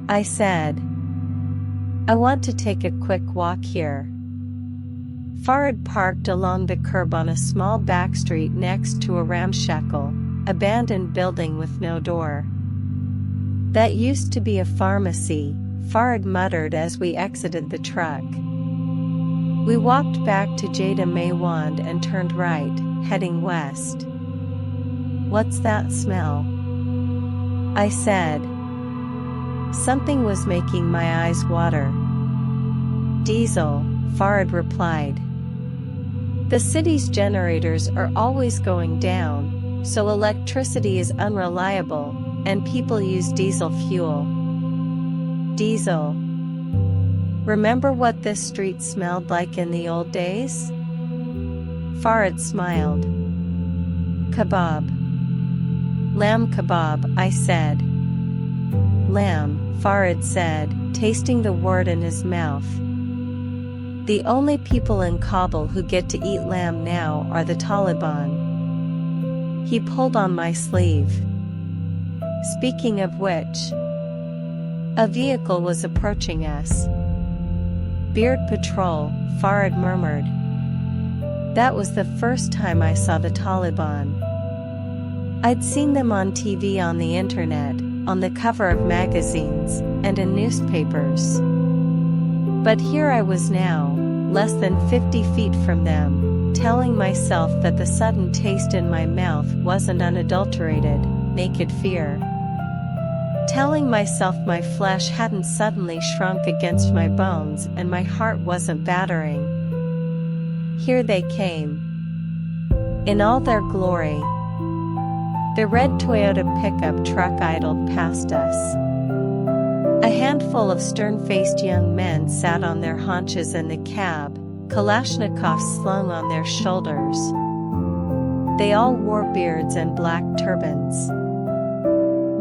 I said. "I want to take a quick walk here." Farid parked along the curb on a small back street next to a ramshackle, abandoned building with no door. "That used to be a pharmacy," Farid muttered as we exited the truck. We walked back to Jada Maywand and turned right, heading west. "What's that smell?" I said. Something was making my eyes water. "Diesel," Farid replied. "The city's generators are always going down, so electricity is unreliable, and people use diesel fuel." "Diesel. Remember what this street smelled like in the old days?" Farid smiled. "Kebab." "Lamb kebab," I said. "Lamb," Farid said, tasting the word in his mouth. "The only people in Kabul who get to eat lamb now are the Taliban." He pulled on my sleeve. "Speaking of which," a vehicle was approaching us. "Beard Patrol," Farid murmured. That was the first time I saw the Taliban. I'd seen them on TV, on the internet, on the cover of magazines, and in newspapers. But here I was now, less than 50 feet from them, telling myself that the sudden taste in my mouth wasn't unadulterated, naked fear. Telling myself my flesh hadn't suddenly shrunk against my bones and my heart wasn't battering. Here they came. In all their glory. The red Toyota pickup truck idled past us. A handful of stern-faced young men sat on their haunches in the cab, Kalashnikovs slung on their shoulders. They all wore beards and black turbans.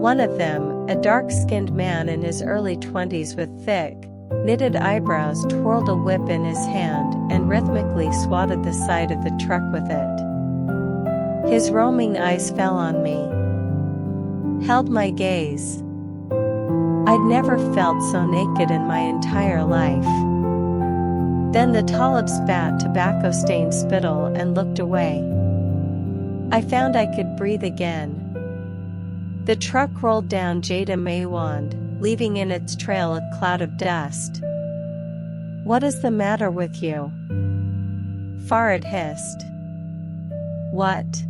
One of them, a dark-skinned man in his early 20s with thick, knitted eyebrows, twirled a whip in his hand and rhythmically swatted the side of the truck with it. His roaming eyes fell on me, held my gaze. I'd never felt so naked in my entire life. Then the Talib spat tobacco-stained spittle and looked away. I found I could breathe again. The truck rolled down Jada Maywand, leaving in its trail a cloud of dust. "What is the matter with you?" Farid hissed. "What?"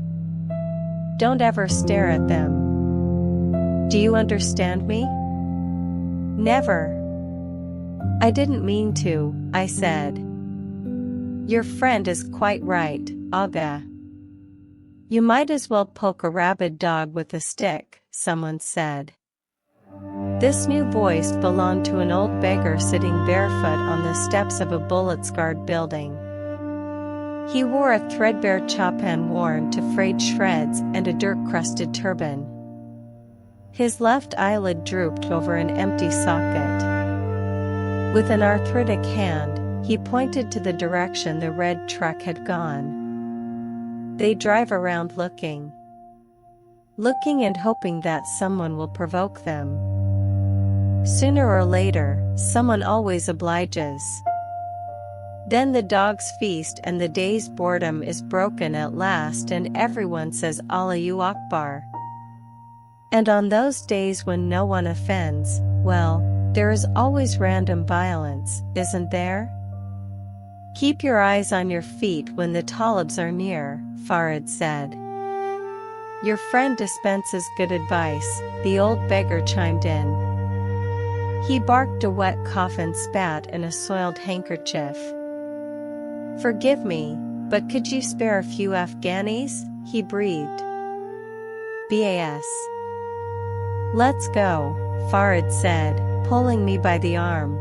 "Don't ever stare at them." Do you understand me? Never. I didn't mean to, I said. Your friend is quite right, Aga. You might as well poke a rabid dog with a stick, someone said. This new voice belonged to an old beggar sitting barefoot on the steps of a bullet-scarred building. He wore a threadbare chappan worn to frayed shreds and a dirt-crusted turban. His left eyelid drooped over an empty socket. With an arthritic hand, he pointed to the direction the red truck had gone. They drive around looking and hoping that someone will provoke them. Sooner or later, someone always obliges. Then the dogs feast and the day's boredom is broken at last and everyone says Allahu Akbar. And on those days when no one offends, well, there is always random violence, isn't there? Keep your eyes on your feet when the Talibs are near, Farid said. Your friend dispenses good advice, the old beggar chimed in. He barked a wet cough and spat in a soiled handkerchief. Forgive me, but could you spare a few Afghanis? He breathed. BAS. Let's go, Farid said, pulling me by the arm.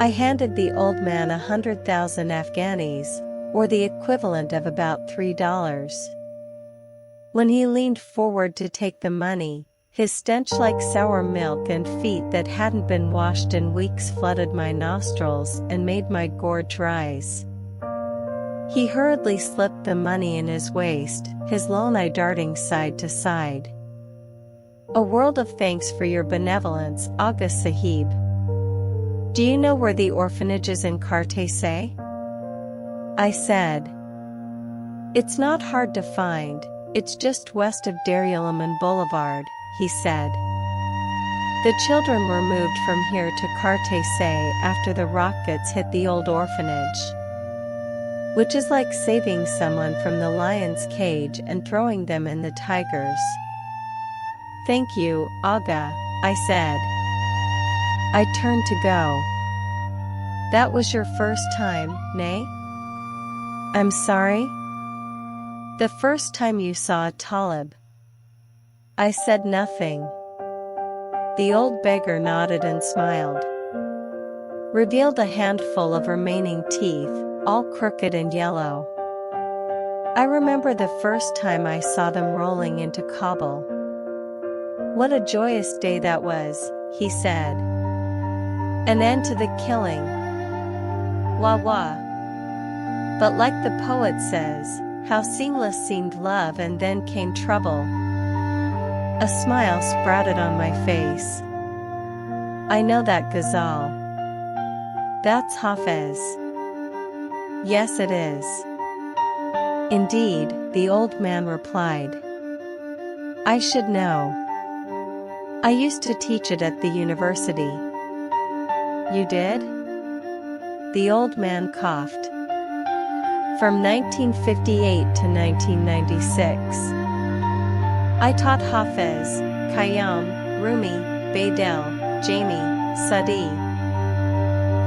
I handed the old man 100,000 Afghanis, or the equivalent of about $3. When he leaned forward to take the money, his stench like sour milk and feet that hadn't been washed in weeks flooded my nostrils and made my gorge rise. He hurriedly slipped the money in his waist, his lone eye darting side to side. A world of thanks for your benevolence, Aga Sahib. Do you know where the orphanage is in Kite say? I said. It's not hard to find, it's just west of Darulaman Boulevard, he said. The children were moved from here to Kite say after the rockets hit the old orphanage. Which is like saving someone from the lion's cage and throwing them in the tigers. Thank you, Aga, I said. I turned to go. That was your first time, nay? I'm sorry? The first time you saw a Talib. I said nothing. The old beggar nodded and smiled. Revealed a handful of remaining teeth, all crooked and yellow. I remember the first time I saw them rolling into Kabul. What a joyous day that was, he said. An end to the killing. Wah wah. But like the poet says, how seamless seemed love and then came trouble. A smile sprouted on my face. I know that ghazal. That's Hafez. Yes, it is. Indeed, the old man replied. I should know. I used to teach it at the university. You did? The old man coughed. From 1958 to 1996. I taught Hafez, Khayyam, Rumi, Baidel, Jamie, Sadi.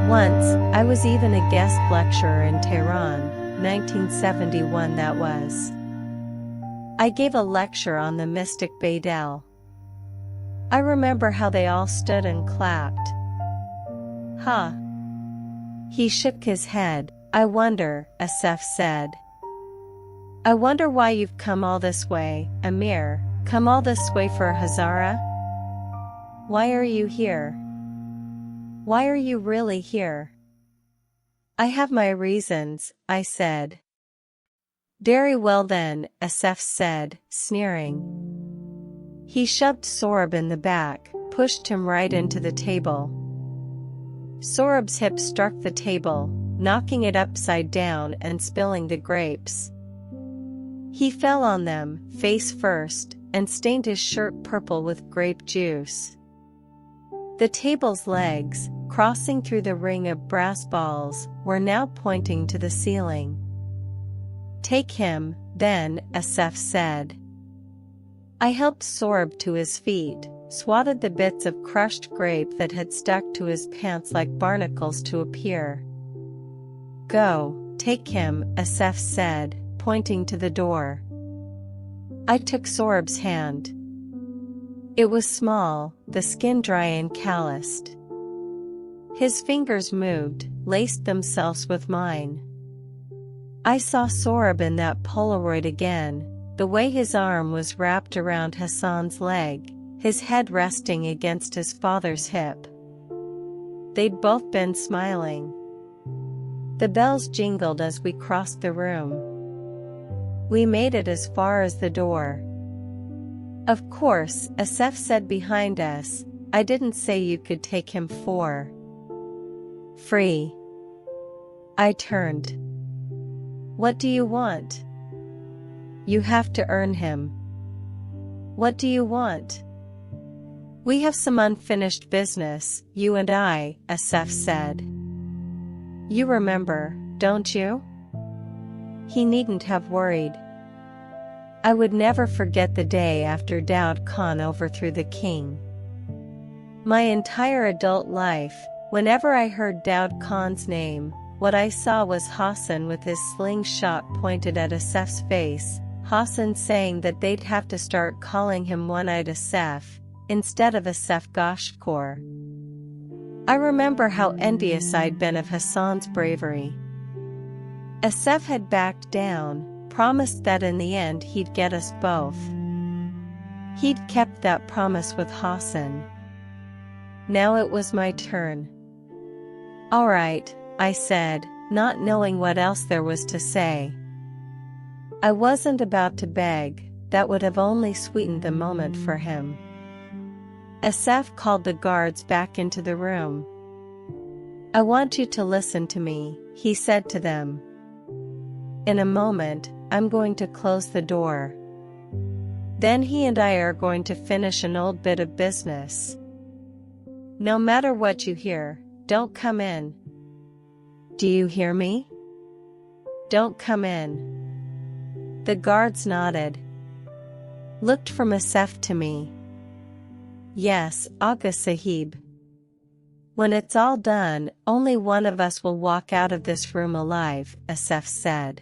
Once, I was even a guest lecturer in Tehran, 1971 that was. I gave a lecture on the mystic Baidel. I remember how they all stood and clapped. Huh. He shook his head. I wonder, Asif said. I wonder why you've come all this way, Amir, come all this way for Hazara? Why are you here? Why are you really here? I have my reasons, I said. Very well then, Asif said, sneering. He shoved Sorab in the back, pushed him right into the table. Sorab's hip struck the table, knocking it upside down and spilling the grapes. He fell on them, face first, and stained his shirt purple with grape juice. The table's legs, crossing through the ring of brass balls, were now pointing to the ceiling. Take him, then, Asif said. I helped Sorb to his feet, swatted the bits of crushed grape that had stuck to his pants like barnacles to appear. Go, take him, Asef said, pointing to the door. I took Sorb's hand. It was small, the skin dry and calloused. His fingers moved, laced themselves with mine. I saw Sorb in that Polaroid again, the way his arm was wrapped around Hassan's leg, his head resting against his father's hip. They'd both been smiling. The bells jingled as we crossed the room. We made it as far as the door. Of course, Asef said behind us, I didn't say you could take him for free. I turned. What do you want? You have to earn him. What do you want? We have some unfinished business, you and I, Asef said. You remember, don't you? He needn't have worried. I would never forget the day after Daud Khan overthrew the king. My entire adult life, whenever I heard Daud Khan's name, what I saw was Hassan with his slingshot pointed at Asef's face, Hassan saying that they'd have to start calling him One-Eyed Asef, instead of Asef Gashkor. I remember how envious I'd been of Hassan's bravery. Asef had backed down, promised that in the end he'd get us both. He'd kept that promise with Hassan. Now it was my turn. All right, I said, not knowing what else there was to say. I wasn't about to beg, that would have only sweetened the moment for him. Asef called the guards back into the room. I want you to listen to me, he said to them. In a moment, I'm going to close the door. Then he and I are going to finish an old bit of business. No matter what you hear, don't come in. Do you hear me? Don't come in. The guards nodded. Looked from Asef to me. Yes, Aga Sahib. When it's all done, only one of us will walk out of this room alive, Asef said.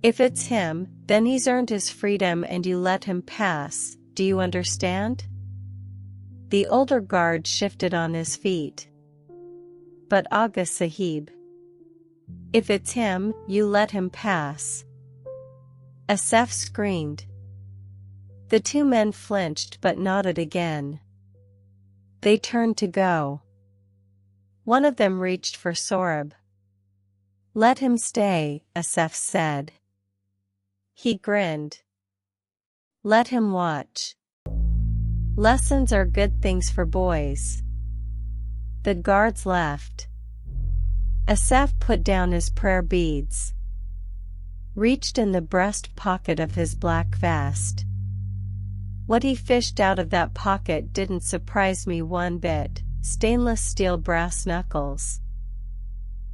If it's him, then he's earned his freedom and you let him pass, do you understand? The older guard shifted on his feet. But Aga Sahib. If it's him, you let him pass. Asef screamed. The two men flinched but nodded again. They turned to go. One of them reached for Sorb. Let him stay, Asef said. He grinned. Let him watch. Lessons are good things for boys. The guards left. Asef put down his prayer beads. Reached in the breast pocket of his black vest. What he fished out of that pocket didn't surprise me one bit, stainless steel brass knuckles.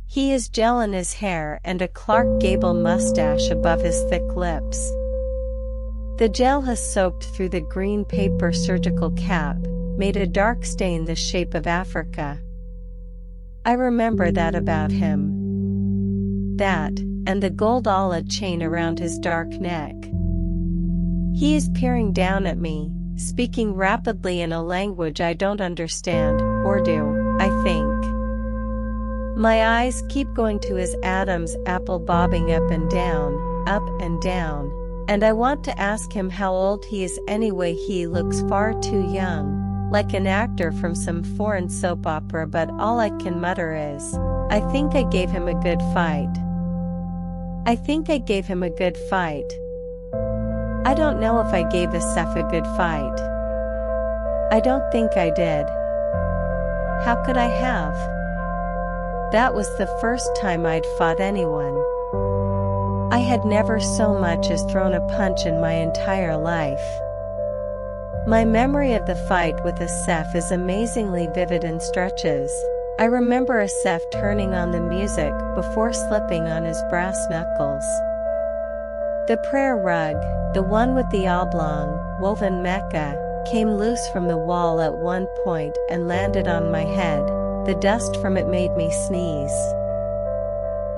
He has gel in his hair and a Clark Gable mustache above his thick lips. The gel has soaked through the green paper surgical cap, made a dark stain the shape of Africa. I remember that about him. That, and the gold Allah chain around his dark neck. He is peering down at me, speaking rapidly in a language I don't understand, or do, I think. My eyes keep going to his Adam's apple bobbing up and down, and I want to ask him how old he is anyway. He looks far too young, like an actor from some foreign soap opera, but all I can mutter is, I think I gave him a good fight. I think I gave him a good fight. I don't know if I gave Asef a good fight. I don't think I did. How could I have? That was the first time I'd fought anyone. I had never so much as thrown a punch in my entire life. My memory of the fight with Asef is amazingly vivid and stretches. I remember Asef turning on the music before slipping on his brass knuckles. The prayer rug, the one with the oblong, woven Mecca, came loose from the wall at one point and landed on my head. The dust from it made me sneeze.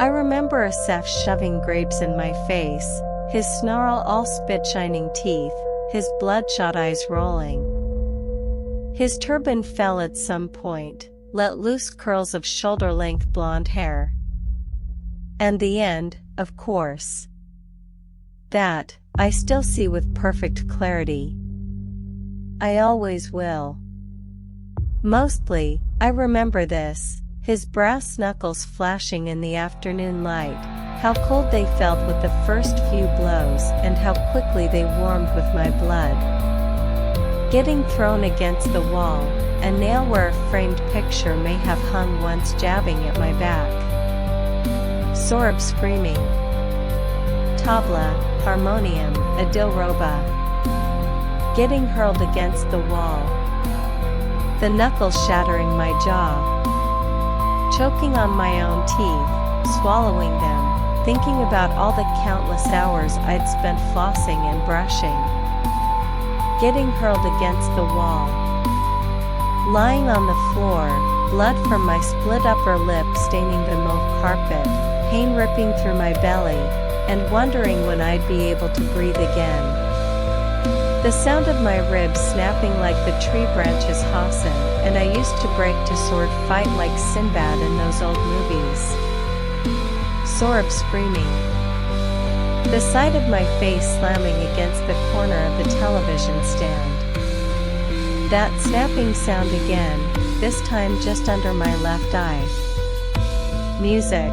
I remember Asaf shoving grapes in my face, his snarl all spit-shining teeth, his bloodshot eyes rolling. His turban fell at some point, let loose curls of shoulder-length blonde hair. And the end, of course. That, I still see with perfect clarity. I always will. Mostly, I remember this, his brass knuckles flashing in the afternoon light, how cold they felt with the first few blows and how quickly they warmed with my blood. Getting thrown against the wall, a nail where a framed picture may have hung once jabbing at my back. Sorab screaming. Tabla, harmonium, a dilroba. Getting hurled against the wall. The knuckles shattering my jaw. Choking on my own teeth, swallowing them, thinking about all the countless hours I'd spent flossing and brushing. Getting hurled against the wall. Lying on the floor, blood from my split upper lip staining the mauve carpet, pain ripping through my belly, and wondering when I'd be able to breathe again. The sound of my ribs snapping like the tree branches Hassan, and I used to break to sword fight like Sinbad in those old movies. Sorab screaming. The sight of my face slamming against the corner of the television stand. That snapping sound again, this time just under my left eye. Music.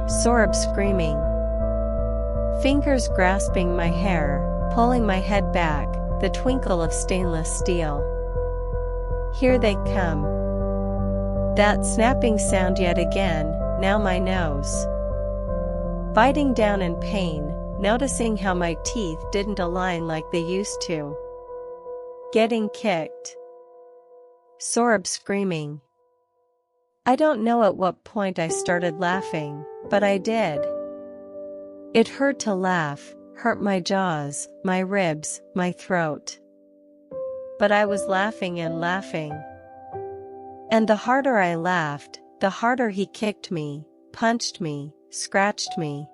Sorab screaming. Fingers grasping my hair, pulling my head back, the twinkle of stainless steel. Here they come. That snapping sound yet again, now my nose. Biting down in pain, noticing how my teeth didn't align like they used to. Getting kicked. Sorab screaming. I don't know at what point I started laughing, but I did. It hurt to laugh, hurt my jaws, my ribs, my throat. But I was laughing and laughing. And the harder I laughed, the harder he kicked me, punched me, scratched me.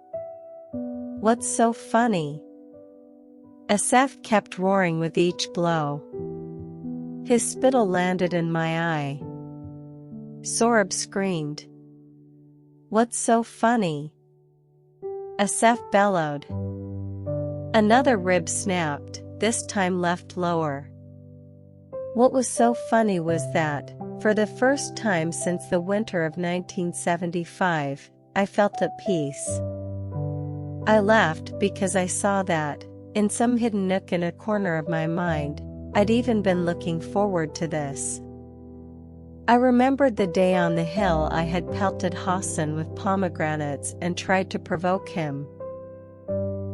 What's so funny? Asaf kept roaring with each blow. His spittle landed in my eye. Sorab screamed. What's so funny? Asaf bellowed. Another rib snapped, this time left lower. What was so funny was that, for the first time since the winter of 1975, I felt at peace. I laughed because I saw that, in some hidden nook in a corner of my mind, I'd even been looking forward to this. I remembered the day on the hill I had pelted Hassan with pomegranates and tried to provoke him.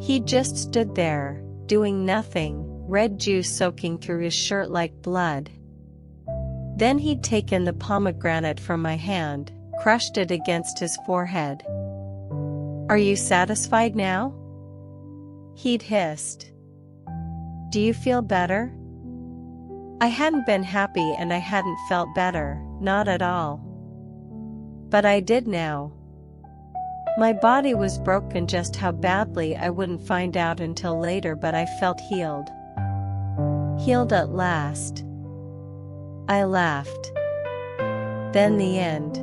He just stood there, doing nothing, red juice soaking through his shirt like blood. Then he'd taken the pomegranate from my hand, crushed it against his forehead. Are you satisfied now? He'd hissed. Do you feel better? I hadn't been happy and I hadn't felt better, not at all. But I did now. My body was broken just how badly I wouldn't find out until later, but I felt healed. Healed at last. I laughed. Then the end.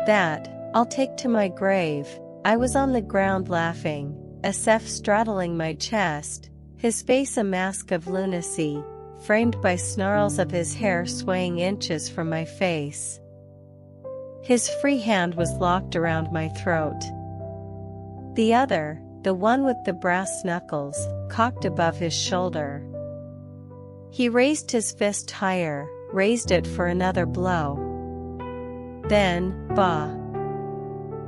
That, I'll take to my grave. I was on the ground laughing, Asaf straddling my chest, his face a mask of lunacy, framed by snarls of his hair swaying inches from my face. His free hand was locked around my throat. The other, the one with the brass knuckles, cocked above his shoulder. He raised his fist higher, raised it for another blow. Then, bah!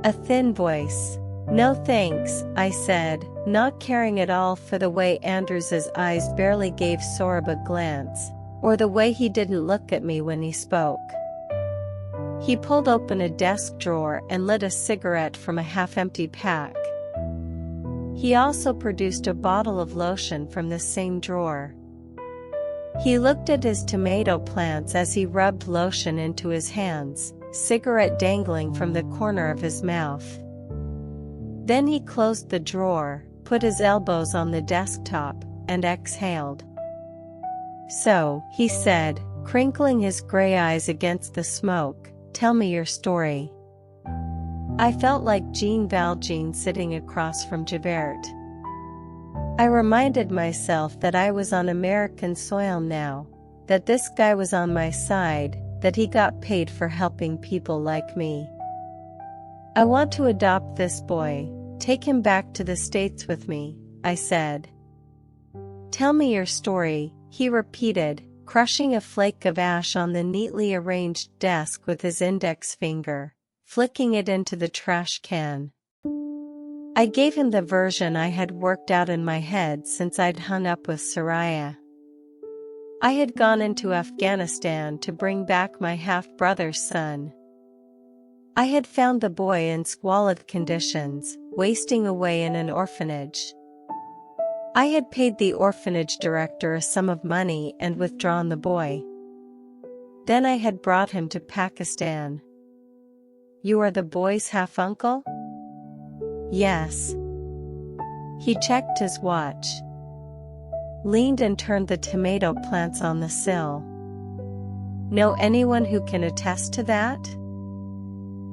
A thin voice. No thanks, I said, not caring at all for the way Andrews's eyes barely gave Sorab a glance, or the way he didn't look at me when he spoke. He pulled open a desk drawer and lit a cigarette from a half-empty pack. He also produced a bottle of lotion from the same drawer. He looked at his tomato plants as he rubbed lotion into his hands, cigarette dangling from the corner of his mouth. Then he closed the drawer, put his elbows on the desktop, and exhaled. "So," he said, crinkling his gray eyes against the smoke, "tell me your story." I felt like Jean Valjean sitting across from Javert. I reminded myself that I was on American soil now, that this guy was on my side, that he got paid for helping people like me. "I want to adopt this boy, take him back to the States with me," I said. "Tell me your story," he repeated, crushing a flake of ash on the neatly arranged desk with his index finger, flicking it into the trash can. I gave him the version I had worked out in my head since I'd hung up with Soraya. I had gone into Afghanistan to bring back my half-brother's son. I had found the boy in squalid conditions, wasting away in an orphanage. I had paid the orphanage director a sum of money and withdrawn the boy. Then I had brought him to Pakistan. "You are the boy's half-uncle?" "Yes." He checked his watch, leaned and turned the tomato plants on the sill. "Know anyone who can attest to that?"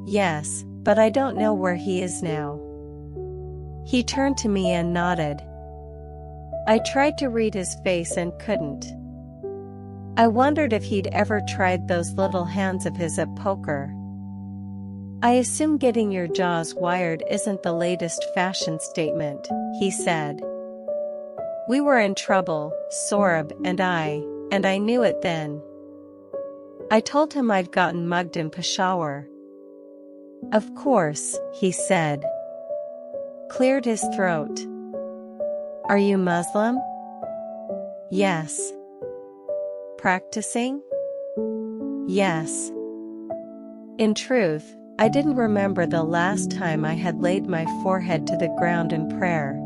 "Yes, but I don't know where he is now." He turned to me and nodded. I tried to read his face and couldn't. I wondered if he'd ever tried those little hands of his at poker. "I assume getting your jaws wired isn't the latest fashion statement," he said. "We were in trouble, Sohrab and I knew it then." I told him I'd gotten mugged in Peshawar. "Of course," he said. Cleared his throat. "Are you Muslim?" "Yes." "Practicing?" "Yes." In truth, I didn't remember the last time I had laid my forehead to the ground in prayer.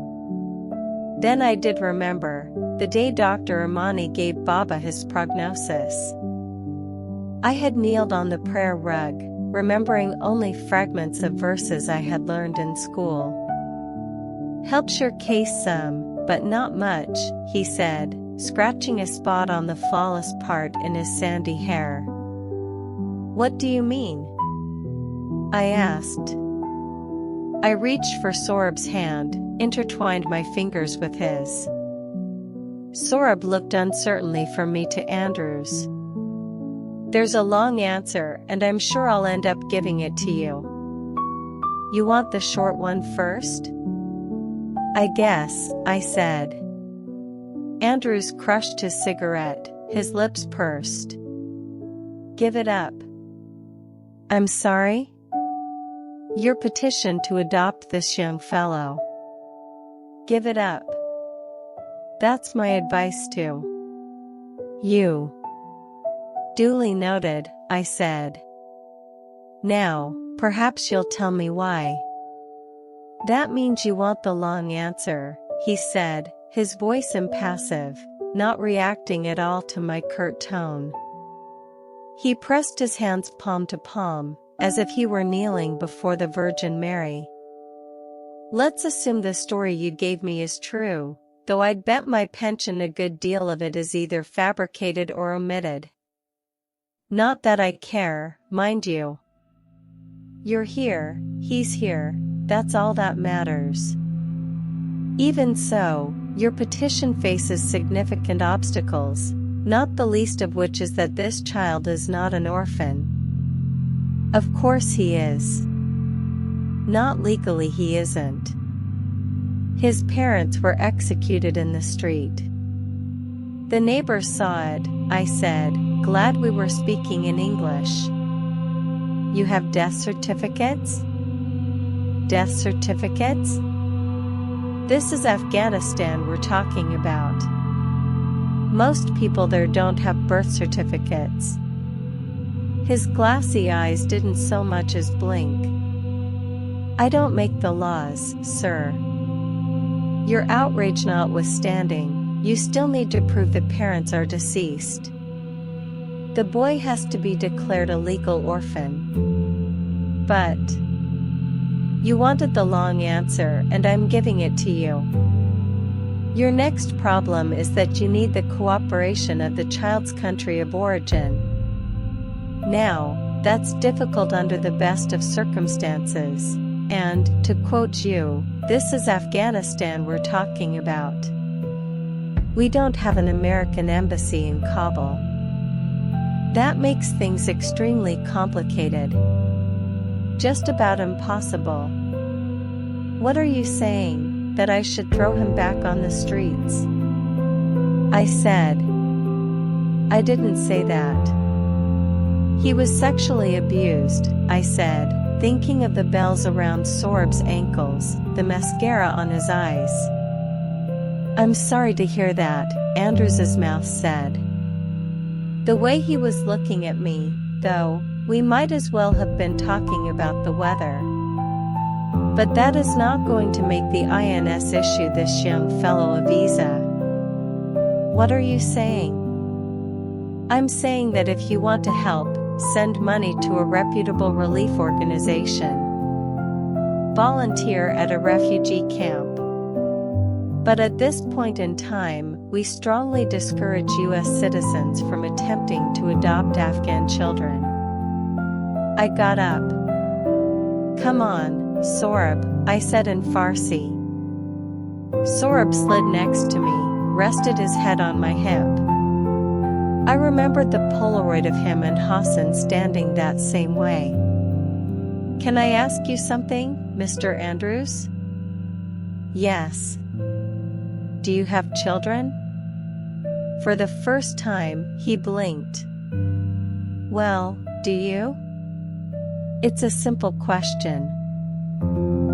Then I did remember, the day Dr. Imani gave Baba his prognosis. I had kneeled on the prayer rug, remembering only fragments of verses I had learned in school. "Helps your case some, but not much," he said, scratching a spot on the flawless part in his sandy hair. "What do you mean?" I asked. I reached for Sohrab's hand, intertwined my fingers with his. Sohrab looked uncertainly from me to Andrews. "There's a long answer, and I'm sure I'll end up giving it to you. You want the short one first?" "I guess," I said. Andrews crushed his cigarette, his lips pursed. "Give it up." "I'm sorry?" "Your petition to adopt this young fellow. Give it up. That's my advice to you." "Duly noted," I said. "Now, perhaps you'll tell me why." "That means you want the long answer," he said, his voice impassive, not reacting at all to my curt tone. He pressed his hands palm to palm, as if he were kneeling before the Virgin Mary. "Let's assume the story you gave me is true, though I'd bet my pension a good deal of it is either fabricated or omitted. Not that I care, mind you. You're here, he's here, that's all that matters. Even so, your petition faces significant obstacles, not the least of which is that this child is not an orphan." "Of course he is. Not legally he isn't. His parents were executed in the street." "The neighbors saw it," I said, glad we were speaking in English. "You have death certificates?" "Death certificates? This is Afghanistan we're talking about. Most people there don't have birth certificates." His glassy eyes didn't so much as blink. "I don't make the laws, sir. Your outrage notwithstanding, you still need to prove the parents are deceased. The boy has to be declared a legal orphan. But you wanted the long answer and I'm giving it to you. Your next problem is that you need the cooperation of the child's country of origin. Now, that's difficult under the best of circumstances, and, to quote you, this is Afghanistan we're talking about. We don't have an American embassy in Kabul. That makes things extremely complicated. Just about impossible. What are you saying? That I should throw him back on the streets? I said. I didn't say that. He was sexually abused, I said, thinking of the bells around Sohrab's ankles, the mascara on his eyes. I'm sorry to hear that, Andrews's mouth said. The way he was looking at me, though, we might as well have been talking about the weather. But that is not going to make the INS issue this young fellow a visa. What are you saying? I'm saying that if you want to help, send money to a reputable relief organization. Volunteer at a refugee camp. But at this point in time, we strongly discourage U.S. citizens from attempting to adopt Afghan children. I got up. Come on, Sohrab, I said in Farsi. Sohrab slid next to me, rested his head on my hip. I remembered the Polaroid of him and Hassan standing that same way. Can I ask you something, Mr. Andrews? Yes. Do you have children? For the first time, he blinked. Well, do you? It's a simple question.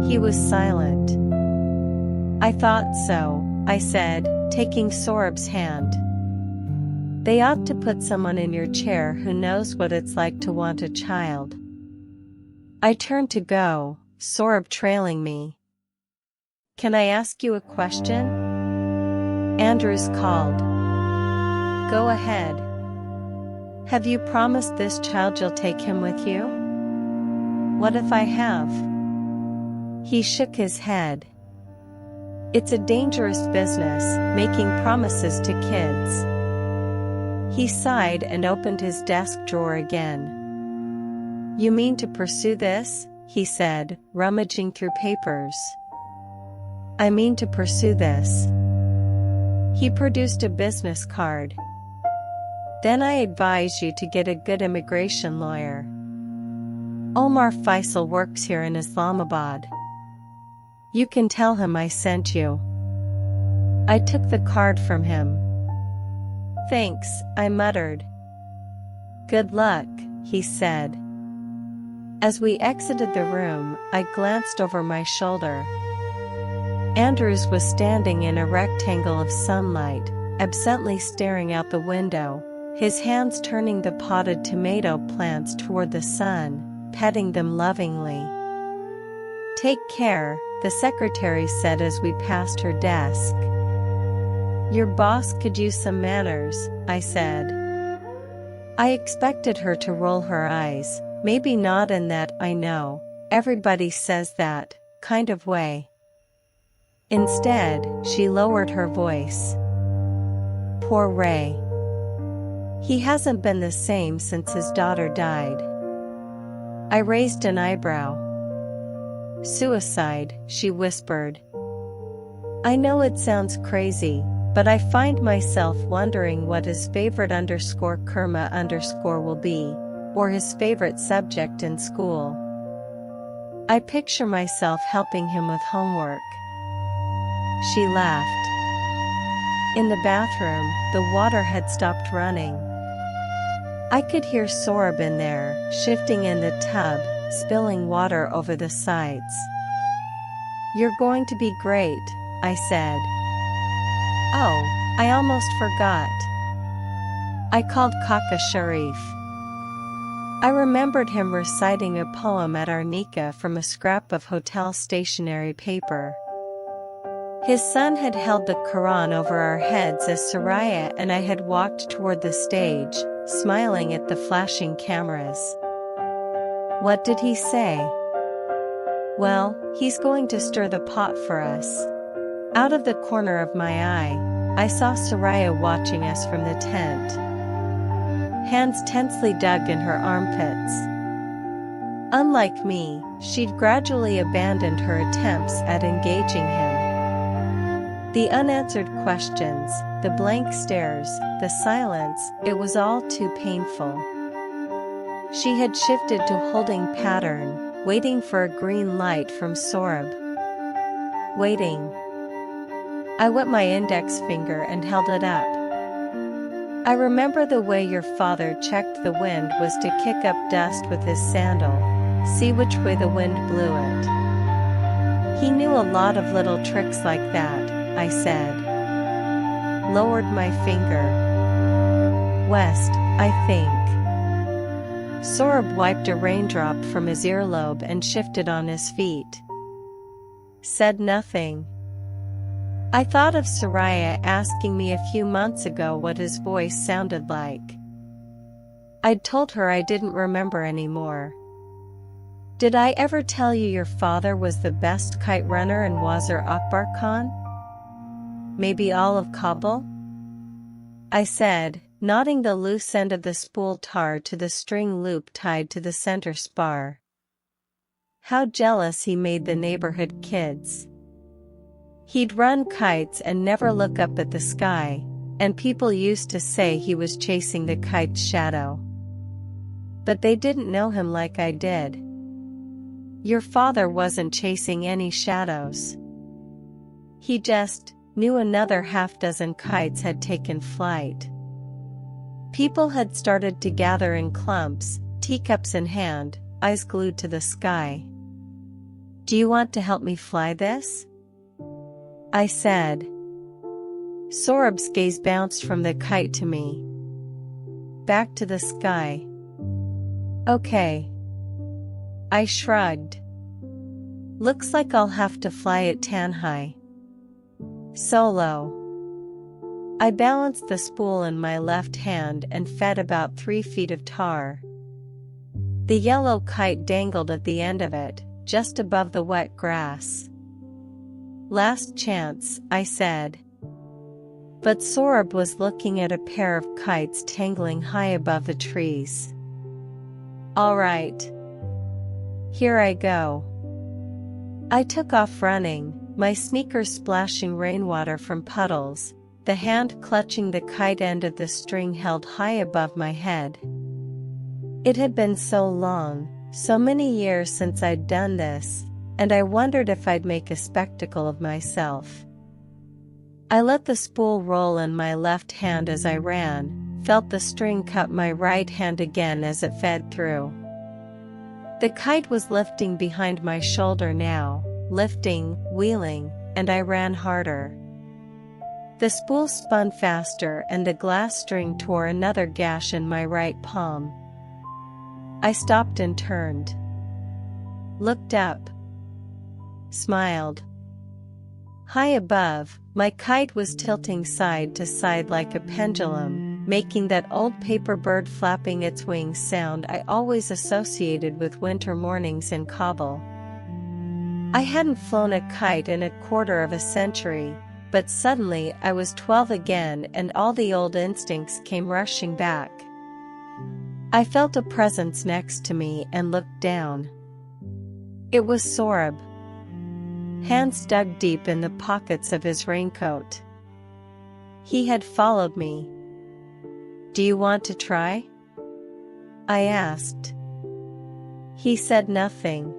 He was silent. I thought so, I said, taking Sohrab's hand. They ought to put someone in your chair who knows what it's like to want a child. I turned to go, Sohrab trailing me. Can I ask you a question? Andrews called. Go ahead. Have you promised this child you'll take him with you? What if I have? He shook his head. It's a dangerous business, making promises to kids. He sighed and opened his desk drawer again. You mean to pursue this? He said, rummaging through papers. I mean to pursue this. He produced a business card. Then I advise you to get a good immigration lawyer. Omar Faisal works here in Islamabad. You can tell him I sent you. I took the card from him. Thanks, I muttered. Good luck, he said. As we exited the room, I glanced over my shoulder. Andrews was standing in a rectangle of sunlight, absently staring out the window, his hands turning the potted tomato plants toward the sun, petting them lovingly. Take care, the secretary said as we passed her desk. Your boss could use some manners, I said. I expected her to roll her eyes, maybe not in that I know, everybody says that, kind of way. Instead, she lowered her voice. Poor Ray. He hasn't been the same since his daughter died. I raised an eyebrow. Suicide, she whispered. I know it sounds crazy, but I find myself wondering what his favorite _Kerma_ will be, or his favorite subject in school. I picture myself helping him with homework. She laughed. In the bathroom, the water had stopped running. I could hear Sohrab in there, shifting in the tub, spilling water over the sides. You're going to be great, I said. Oh, I almost forgot. I called Kaka Sharif. I remembered him reciting a poem at our nikah from a scrap of hotel stationery paper. His son had held the Quran over our heads as Soraya and I had walked toward the stage, smiling at the flashing cameras. What did he say? Well, he's going to stir the pot for us. Out of the corner of my eye, I saw Soraya watching us from the tent. Hands tensely dug in her armpits. Unlike me, she'd gradually abandoned her attempts at engaging him. The unanswered questions, the blank stares, the silence, it was all too painful. She had shifted to holding pattern, waiting for a green light from Sorab. Waiting. I wet my index finger and held it up. I remember the way your father checked the wind was to kick up dust with his sandal, see which way the wind blew it. He knew a lot of little tricks like that, I said. Lowered my finger. West, I think. Sorab wiped a raindrop from his earlobe and shifted on his feet. Said nothing. I thought of Soraya asking me a few months ago what his voice sounded like. I'd told her I didn't remember anymore. Did I ever tell you your father was the best kite runner in Wazir Akbar Khan? Maybe all of Kabul? I said, knotting the loose end of the spool tar to the string loop tied to the center spar. How jealous he made the neighborhood kids. He'd run kites and never look up at the sky, and people used to say he was chasing the kite's shadow. But they didn't know him like I did. Your father wasn't chasing any shadows. He just knew another half-dozen kites had taken flight. People had started to gather in clumps, teacups in hand, eyes glued to the sky. Do you want to help me fly this? I said. Sorab's gaze bounced from the kite to me. Back to the sky. Okay. I shrugged. Looks like I'll have to fly at Tanhai. Solo. I balanced the spool in my left hand and fed about 3 feet of tar. The yellow kite dangled at the end of it, just above the wet grass. Last chance, I said. But Sorab was looking at a pair of kites tangling high above the trees. All right. Here I go. I took off running, my sneakers splashing rainwater from puddles, the hand clutching the kite end of the string held high above my head. It had been so long, so many years since I'd done this, and I wondered if I'd make a spectacle of myself. I let the spool roll in my left hand as I ran, felt the string cut my right hand again as it fed through. The kite was lifting behind my shoulder now, lifting, wheeling, and I ran harder. The spool spun faster and the glass string tore another gash in my right palm. I stopped and turned. Looked up. Smiled. High above, my kite was tilting side to side like a pendulum, making that old paper bird flapping its wings sound I always associated with winter mornings in Kabul. I hadn't flown a kite in a quarter of a century, but suddenly I was 12 again and all the old instincts came rushing back. I felt a presence next to me and looked down. It was Sorab. Hands dug deep in the pockets of his raincoat. He had followed me. Do you want to try? I asked. He said nothing.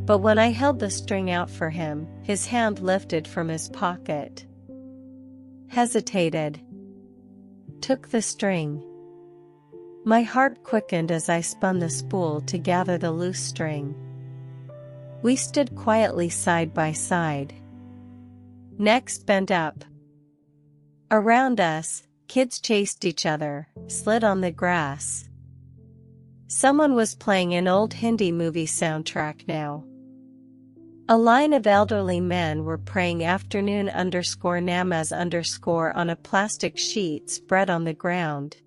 But when I held the string out for him, his hand lifted from his pocket. Hesitated. Took the string. My heart quickened as I spun the spool to gather the loose string. We stood quietly side by side. Necks bent up. Around us, kids chased each other, slid on the grass. Someone was playing an old Hindi movie soundtrack now. A line of elderly men were praying afternoon_namaz_ on a plastic sheet spread on the ground.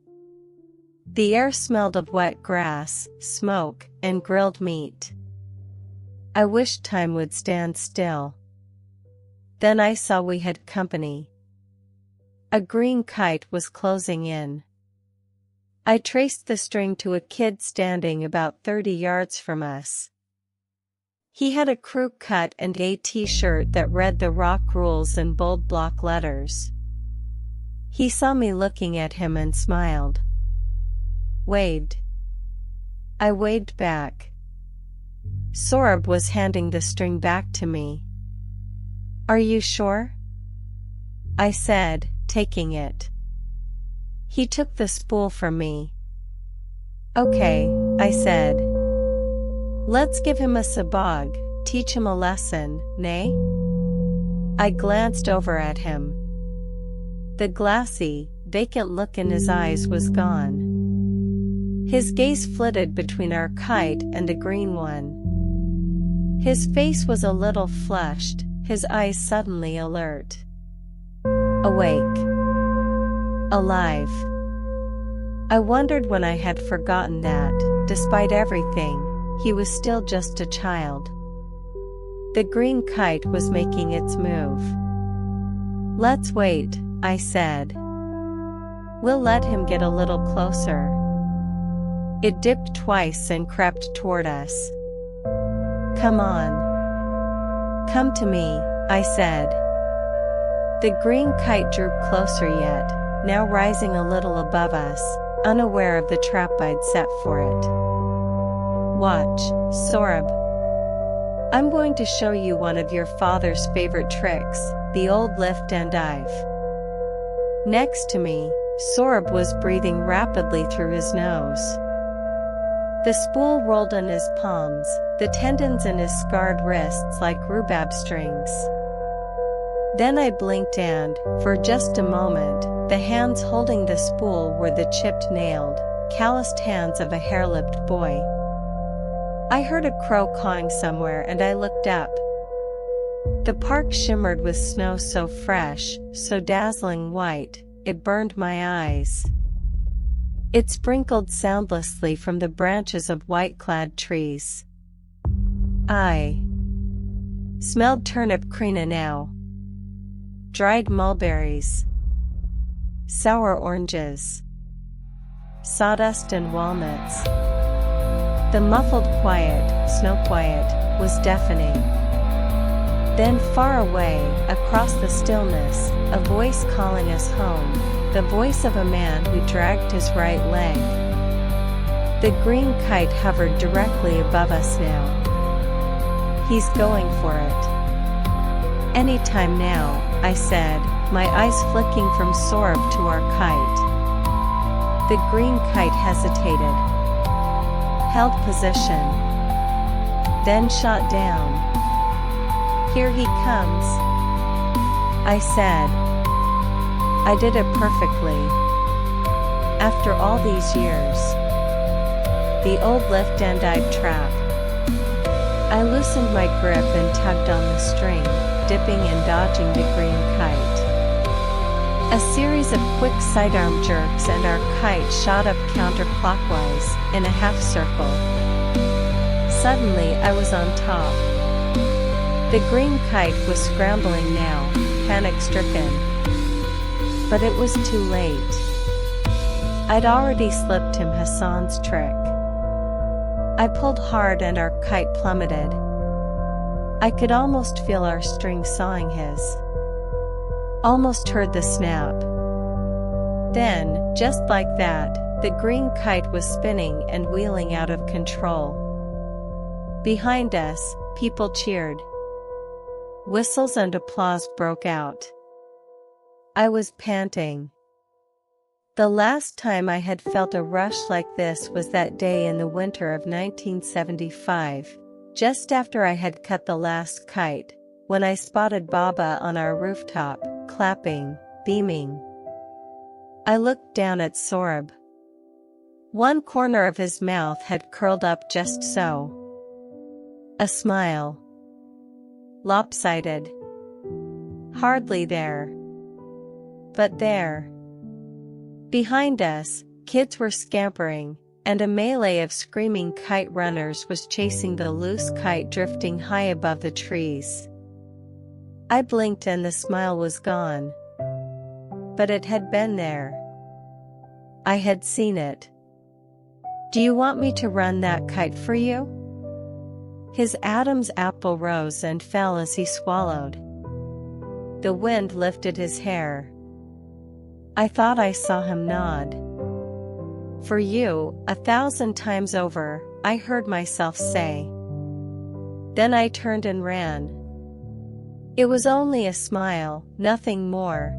The air smelled of wet grass, smoke, and grilled meat. I wished time would stand still. Then I saw we had company. A green kite was closing in. I traced the string to a kid standing about 30 yards from us. He had a crew cut and a t-shirt that read the rock rules in bold block letters. He saw me looking at him and smiled. Waved. I waved back. Sorab was handing the string back to me. Are you sure? I said, taking it. He took the spool from me. Okay, I said. Let's give him a sabag, teach him a lesson, nay? I glanced over at him. The glassy, vacant look in his eyes was gone. His gaze flitted between our kite and the green one. His face was a little flushed, his eyes suddenly alert. Awake. Alive. I wondered when I had forgotten that, despite everything, he was still just a child. The green kite was making its move. Let's wait, I said. We'll let him get a little closer. It dipped twice and crept toward us. Come on. Come to me, I said. The green kite drew closer yet, now rising a little above us, unaware of the trap I'd set for it. Watch, Sorab. I'm going to show you one of your father's favorite tricks, the old lift and dive. Next to me, Sorab was breathing rapidly through his nose. The spool rolled in his palms, the tendons in his scarred wrists like rhubarb strings. Then I blinked and, for just a moment, the hands holding the spool were the chipped-nailed, calloused hands of a hair-lipped boy. I heard a crow cawing somewhere and I looked up. The park shimmered with snow so fresh, so dazzling white, it burned my eyes. It sprinkled soundlessly from the branches of white-clad trees. I smelled turnip crina now. Dried mulberries. Sour oranges. Sawdust and walnuts. The muffled quiet, snow quiet, was deafening. Then far away, across the stillness, a voice calling us home, the voice of a man who dragged his right leg. The green kite hovered directly above us now. He's going for it. Any time now, I said, my eyes flicking from Sorab to our kite. The green kite hesitated. Held position. Then shot down. Here he comes. I said. I did it perfectly. After all these years. The old lift and dive trap. I loosened my grip and tugged on the string, dipping and dodging the green kite. A series of quick sidearm jerks and our kite shot up counterclockwise, in a half circle. Suddenly I was on top. The green kite was scrambling now, panic-stricken. But it was too late. I'd already slipped him Hassan's trick. I pulled hard and our kite plummeted. I could almost feel our string sawing his. Almost heard the snap. Then, just like that, the green kite was spinning and wheeling out of control. Behind us, people cheered. Whistles and applause broke out. I was panting. The last time I had felt a rush like this was that day in the winter of 1975, just after I had cut the last kite, when I spotted Baba on our rooftop, clapping, beaming. I looked down at Sorab. One corner of his mouth had curled up just so. A smile. Lopsided. Hardly there. But there. Behind us, kids were scampering, and a melee of screaming kite runners was chasing the loose kite drifting high above the trees. I blinked and the smile was gone. But it had been there. I had seen it. Do you want me to run that kite for you? His Adam's apple rose and fell as he swallowed. The wind lifted his hair. I thought I saw him nod. For you, 1,000 times over, I heard myself say. Then I turned and ran. It was only a smile, nothing more.